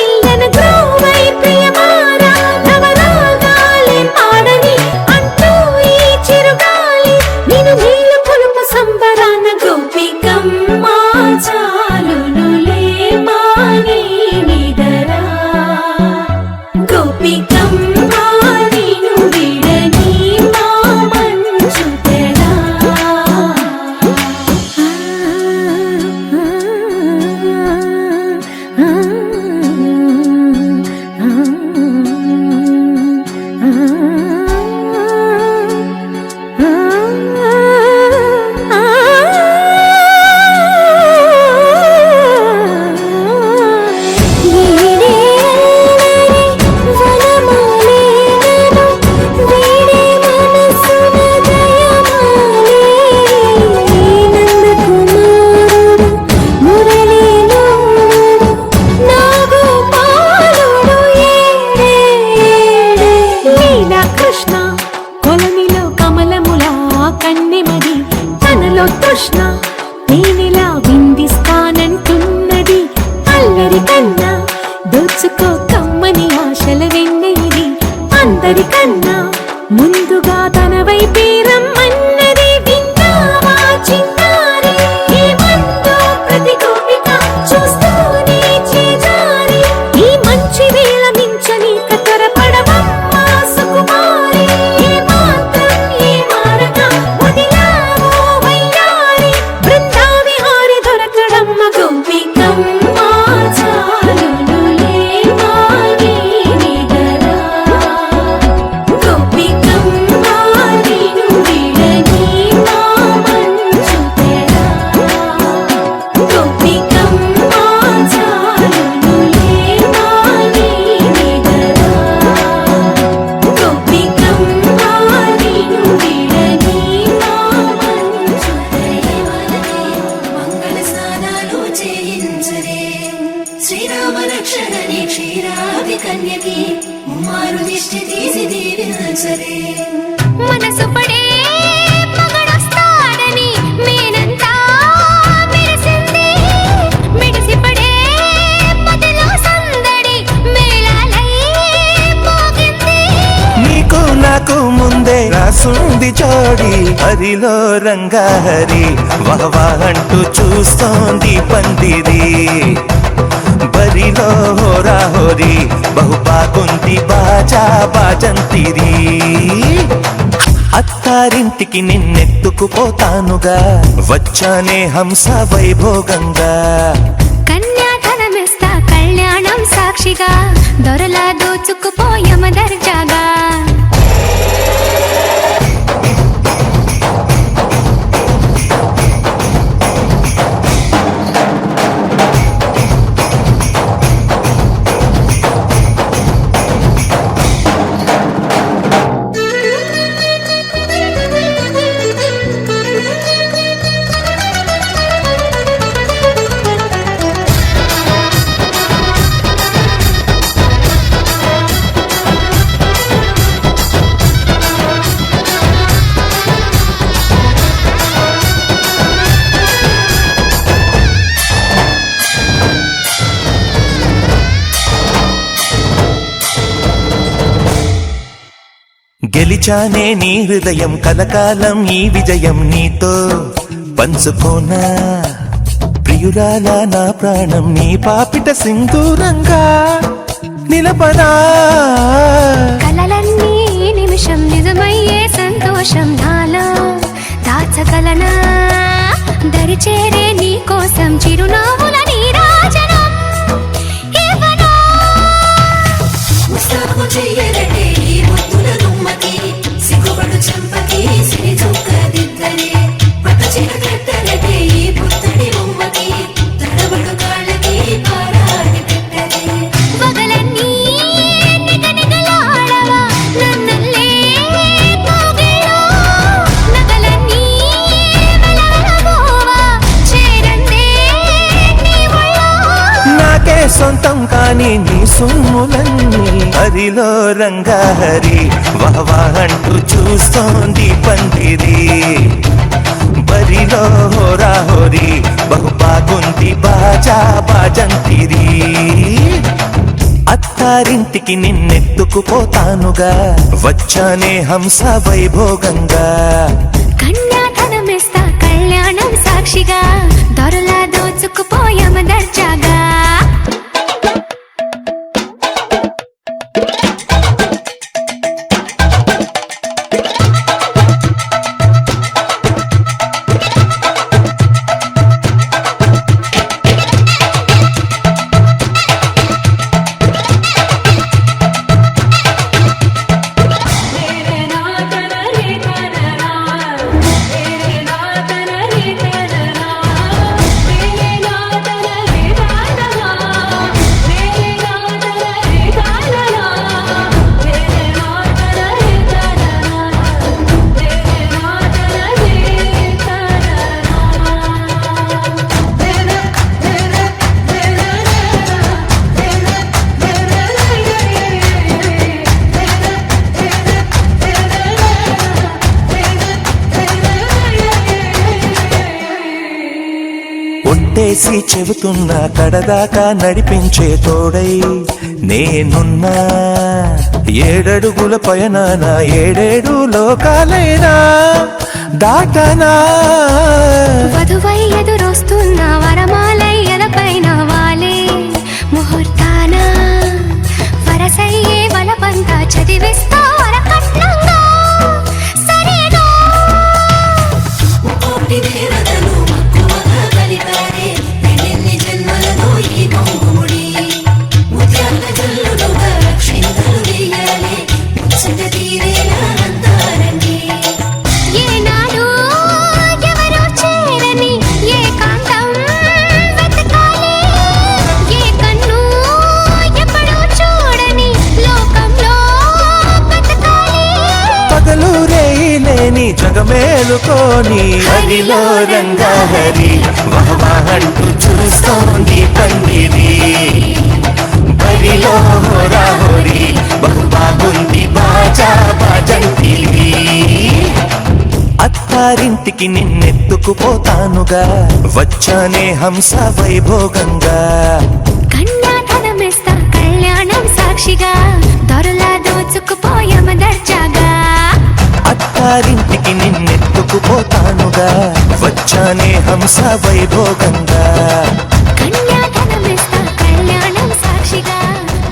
కృష్ణ నేనెలా విందిస్తానంటున్నది అల్లరి కన్నా దోచుకో కమ్మని ఆశల వెన్నెయిది అందరికన్నా ముందుగా తన వైపే రమ్మన్నది విన్నావా చిన్నారి ఏమందో ప్రతి గోపిక చూస్తూనే చేజారి ఈ మంచి వేళ మించని కతరపడవమ్మా సుకుమారి ఏ మాత్రం ఏ మారక వదిలావో వయ్యారి బృందావి హారి దొరకడమ్మ గోపికమ్మ చాలునులే మాని నిదరా గోపికమ్మ నిను విడని మా మంచు తెరా గోపికమ్మ చాలునులే మాని నిదరా గోపికమ్మ నిను విడని మా మంచు తెరా మంగళ స్నానాలు చేయించరే శ్రీరామ రక్షణని క్షీరాది కన్యకి మారు దిష్టి తీసి దీవించరే మనసు పడే మగడొస్తాడని మేనంతా మెరిసింది మిడిసి పడే మదిలో సందడి మేళాలై మోగింది నీకు నాకు ముందే రాసుంది జోడి హరిలో రంగాహరి వహవా అంటూ చూస్తోంది పందిరి బరిలో హోరాహోరి బహు బాగుంది బాజా బాజంతిరి అత్తారింటికి నిన్నెత్తుకుపోతానుగా వచ్చానే హంస వైభోగంగా కన్యాధనమిస్తా కళ్యాణం సాక్షిగా దొరలా దోచుకుపోయమ దర్జాగా గెలిచానే నీ హృదయం కలకాలం ఈ విజయం నీతో పంచుకోనా ప్రియురాలా నా ప్రాణం నీ పాపిట సింధూరంగా నిలపనా కలలన్నీ నిమిషం నిజమయ్యే సంతోషం నాలో దాచగలనా దరిచేరే నీ కోసం చిరునవ్వుల నీరాజనం ఇవ్వనా ముస్తాబు చెయ్యరటే ఈ ముద్దుల గుమ్మకి సిగ్గుపడు చంపకి సిరి చుక్క దిద్దలే పట్టు చీర కట్టరటే ఈ పుత్తడి బొమ్మకి తడబడు కాళ్ళకి పారాడి పెట్టలే పగలన్నీ నిగనిగలాడవా నన్నల్లే పోగేలో నగలన్నీ వెలవెలబోవా చేరందే నీ ఒళ్ళో నాకే సొంతం కాని నీ సొమ్ములన్నీ హరిలో రంగాహరి వహవా అంటూ చూస్తోంది పందిరి బరిలో హోరాహోరి బహు బాగుంది బాజా బాజంతిరి అత్తారింటికి నిన్నెత్తుకుపోతానుగా వచ్చానే హంస వైభోగంగా కన్యాధనమిస్తా కళ్యాణం సాక్షిగా దొరలా దోచుకుపోయమ దర్జాగా నా చేసి చెబుతున్నా కడదాకా నడిపించే తోడై నేనున్నా. 7 అడుగుల పయనాన 7 లోకాలైనా దాటనా. వధువై ఎదురొస్తున్న వరమాలై ఎలపైన వాలే ముహూర్తాన వరసయ్యే వలపంతా చదివిస్తా వరకట్నంగా సరేనా. కోటి దేవతలు మక్కువగా కలిపారే ఎన్నెన్ని జన్మలలో ఈ మౌముడి ముత్యాల జల్లులుగా క్షింతలు వేయాలి ముచ్చట తీరేలా అంతారండి. ఏనాడు ఎవరో చేరని ఏకాంతం వెతకాలి. ఏ కన్ను ఎప్పుడూ చూడని లోకంలో బతకాలి. పగలు రేయి లేని జగమేలుకోని హరిలో రంగా హరి వహవాహంటూ చూస్తోంది పందిరి. బరిలో హోరాహోరి బహు బాగుంది బాజా బాజంతివి. అత్తారింటికి నిన్నెత్తుకుపోతానుగా వచ్చానే హంస వైభోగంగా. కన్యాధనమిస్తా కళ్యాణం సాక్షిగా దొరలా దోచుకుపోయామ దర్జాగా. అత్తారింటికి నిన్నెత్తుకుపోతానుగా వచ్చానే హంస వైభోగంగా. కన్యాధనమిస్తా కళ్యాణం సాక్షిగా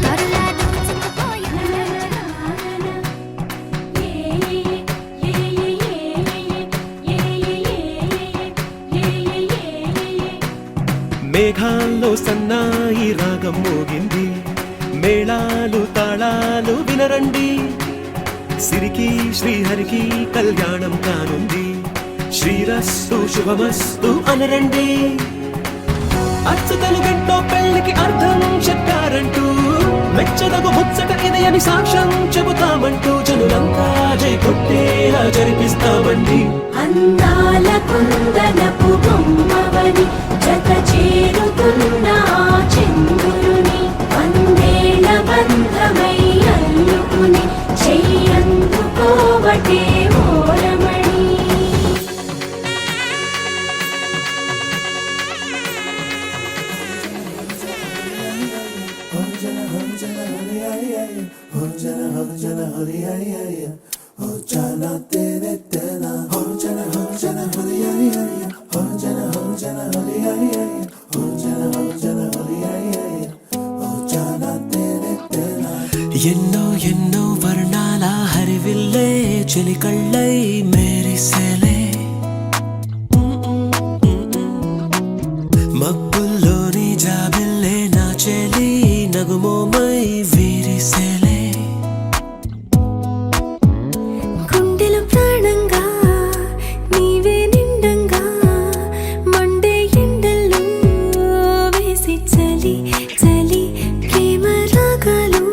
దొరలా దోచుకుపోయామ మేఘాల్లో సన్నాయి రాగం మోగింది, మేళాలు తాళాలు వినరండి. సిరికి శ్రీహరికి కళ్యాణం కానుంది, శ్రీరస్తు శుభమస్తు అనరండి. అచ్చతలు గంటో పెళ్లికి అర్థం చెప్పారంటూ మెచ్చదగు ముచ్చట ఇది అని సాక్ష్యం చెబుతామంటూ జనులంతా జై కొట్టేలా జరిపిస్తామండి. అందాల కుందనపు బొమ్మవని జత చేరుతున్న చంద్రుని వందేళ్ల బంధమై అల్లుకుని చెయ్యందుకోవటే ఓరమణి. ఎన్నో ఎన్నో వర్ణాల హరివిల్లే చెలికళ్ళై మేరిసేలే. మబ్బుల్లోని జాబిల్లే నా చెలి నగుమోమై వీరిసేలే. గుండెలు ప్రాణంగా నీవే నిండంగా మండే ఎండల్లో వేసి చలి చలి ప్రేమ రాగాలు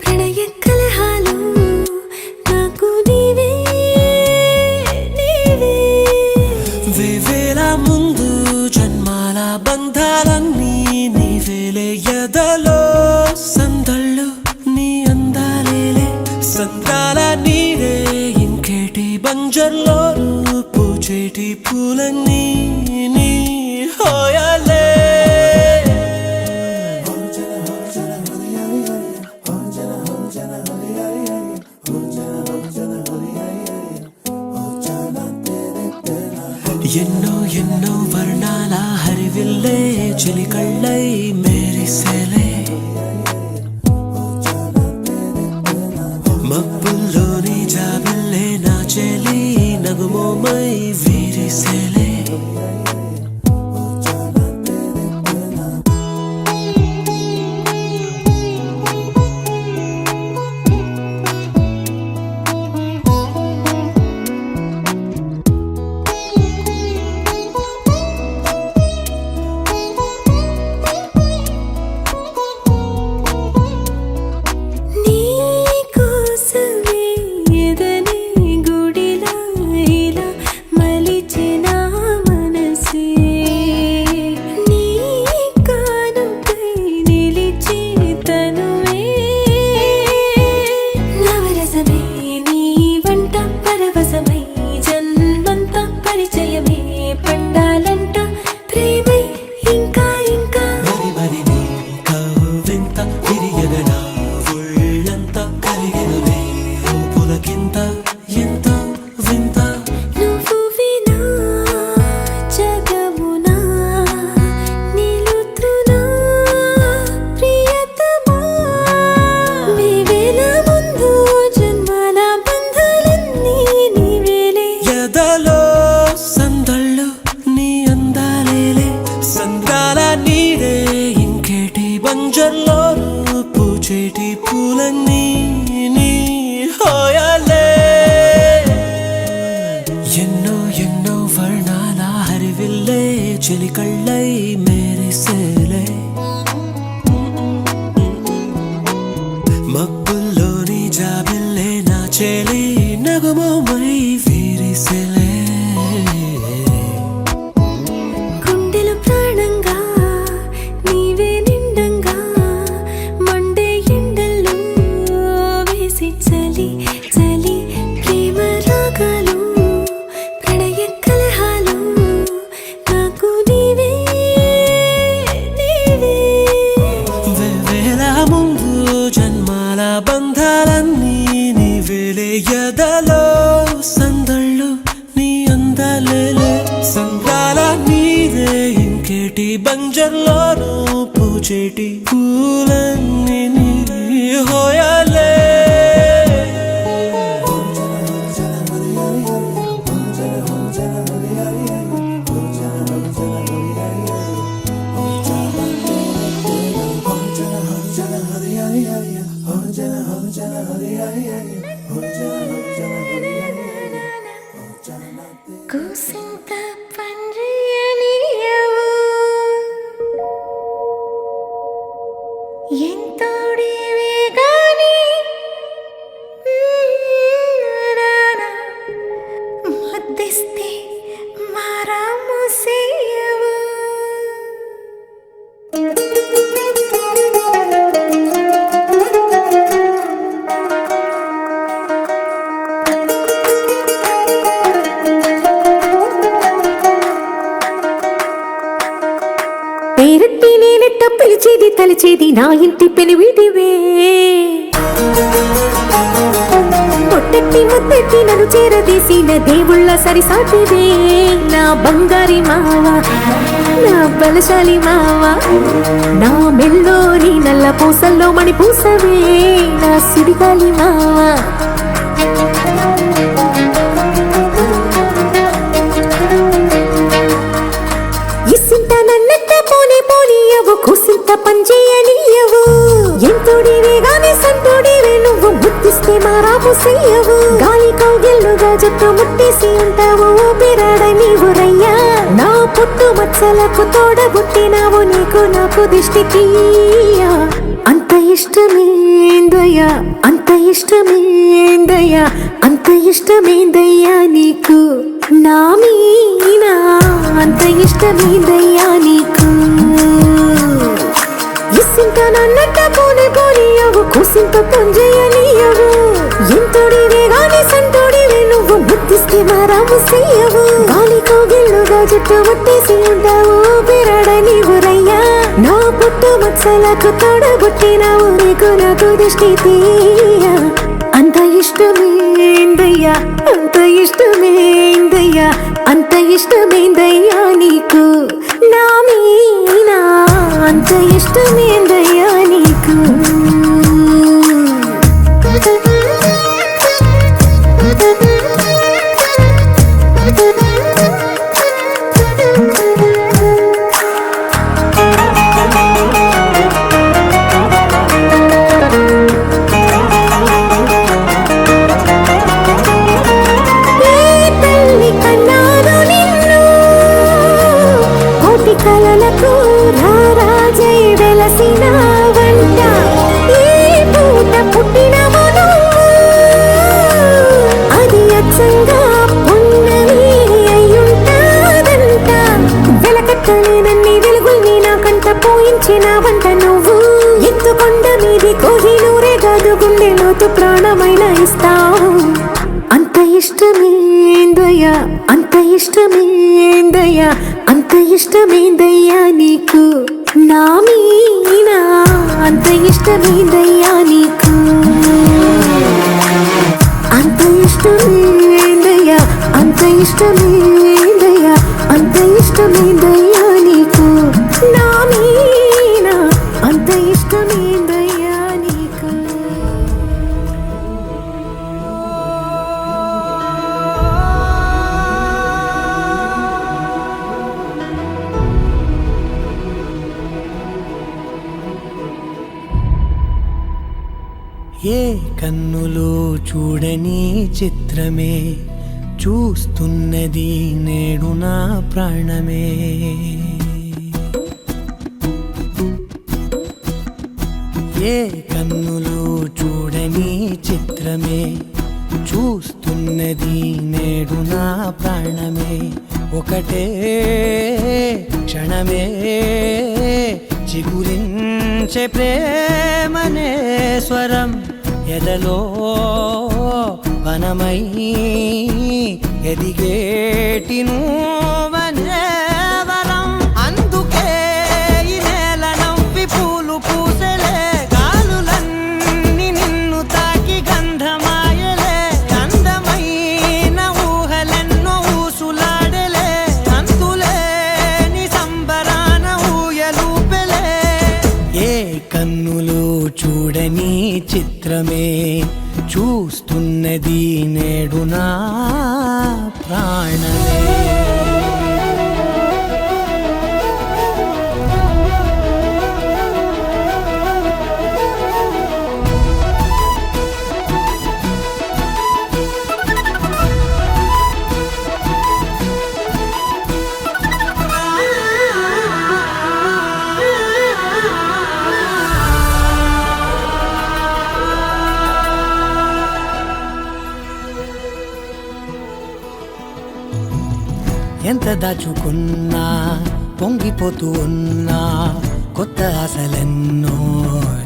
ప్రణయ కలహాలు నాకు నీవే నీవే. వేవేల ముందు జన్మాల బంధాలన్నీ నీవేలే. ఎదలో సందళ్ళు నీ అందాలేలే. సంద్రాల నీరే ఇంకేటి బంజర్లో పూచేటి పూలన్నీ నీ హోయాలే. ఎన్నో ఎన్నో వర్ణాల హరివిల్లే చెలికళ్ళై మేరిసేలే. మబ్బుల్లోని జాబిల్లే నా చెలి నగుమోమై వీరిసేలే. నీ కోసమే ఎదనే గుడిలా ఇలా మలిచిన చెలి కళ్ళై మెరిసేలే మబ్బుల్లోని జాబిల్లే నా చెలి నగుమోమై విరిసేలే గుండెలో ప్రాణంగా నీవే నిండంగా మండే ఎండల్లో వేసి చలి చలి ప్రేమ రాగాలు ప్రణయ కలహాలు నాకు నీవే నీవే వేవేల ముందు జన్మాల బంధాలన్నీ నీవేలే ఎదలో సందళ్ళు నీ అందాలేలే సంద్రాల నీదే ఇంకేటి బంజర్లోనూ పూచేటి పూలన్నీ నీ హోయాలే కూసింత పండ్రియనియవు ఎంతోడివే గాని ముద్దిస్తే మారాము సేయవు పేరెత్తి నేనెట్ట పిలిచేది తలిచేది నా ఇంటి పెనివిటివే పొట్టెట్టి ముద్దెట్టి నన్ను చేరదీసిన దేవుళ్ళ సరిసాటివే నా బంగారి మావా నా బలశాలి మావా నా మెల్లోని నల్ల పూసల్లో మణి పూసవే నా సుడిగాలి మావా ఇసింత నన్నెట్ట పోనే పోనీయవు కూసింత పంచేయనీయవు ఎంతోడివే గాని సంతోడివే నువ్వు ముద్దిస్తే మారాపు చెయ్యవు గాలి కౌగిల్లుగా జట్టు ముట్టేసి ఉంటావు ఊపిరాడ నీవు రయ్యా నా పుట్టు మచ్చలకు తోడబుట్టినావు నీకు నాకు దిష్టికి అంత ఇష్టమేందయ్యా అంత ఇష్టమేందయ్యా అంత ఇష్టమేందయ్యా నీకు నా మీనా అంత ఇష్టమేందయ్యా నీకు ఇసింత నన్నట్ట పోనే పోనీయవు కూసింత పొంజేయనీయవు ఎంతోడివే గాని సంతోడివే నువ్వు ముద్దిస్తే మారాము చెయ్యవు గాలి కోగిల్లుగా జట్టు ముట్టేసి ఉంటావు ఊపిరాడ నీవు రయ్యా నా పుట్టు మచ్చలకు తోడబుట్టినావు నీకు నాకు దృష్టి తీయ అంత ఇష్టమేందయ్యా అంత ఇష్టమేందయ్యా అంత ఇష్టమేందయ్యా నీకు నా మీనా అంత ఇష్టమేందయ్యా నీకు కలలకు రారాజై వెలసిన వంట ఈ పూట పుట్టినవను అది అచ్చంగా పున్నమి అయ్యుంటాదంట వెలకట్టలేనన్ని వెలుగుల్ని నాకంట పోయించిన వంట నువ్వు ఎత్తుకొండ మీది కోహినూరే కాదు గుండె లోతు ప్రాణమైన ఇస్తావు అంత ఇష్టమేందయ్యా అంత ఇష్టమేందయ్యా అంత ఇష్టమేందయ్యా నీకు నా మీనా అంత ఇష్టమేందయ్యా నీకు అంత ఇష్టమేందయ్యా అంత ఇష్టమేందయ్యా అంత ఇష్టమేందయ్యా నీకు నా మీనా అంత ఇష్టమేందయ్యా నీకు ఏ కన్నులో చూడని చిత్రమే చూస్తున్నది నేడు నా ప్రాణమే ఏ కన్నులు చూడని చిత్రమే చూస్తున్నది నేడు నా ప్రాణమే ఒకటే క్షణమే చిగురించే ప్రేమనే స్వరం ఎదలో వనమై ఎదిగేటి నువ్వనే వరం అందుకే ఈ నేల నవ్వి పూలు పూసలే గాలులన్నీ నిన్ను తాకి గంధమాయలే అందమైన ఊహలెన్నో ఊసులాడలే అంతులేని సంబరాన ఊయలూపెలే ఏ కన్నులు చూడని చిత్రమే చూస్తున్నది నేడు నా ప్రాణమే ఎంత దాచుకున్నా పొంగిపోతూ ఉన్నా కొత్త ఆశలెన్నో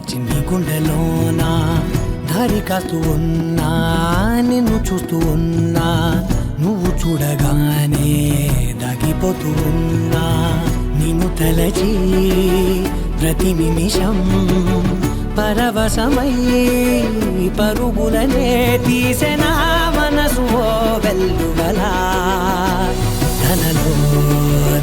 చిన్ని గుండెలోనా దారి కాస్తూ ఉన్నా నిన్ను చూస్తూ ఉన్నా నువ్వు చూడగానే దాగిపోతూ ఉన్నా నిన్ను తలచి ప్రతి నిమిషం పరవశమై పరుగులనే తీసెనా మనసు ఓ వెల్లువలా తనలోనా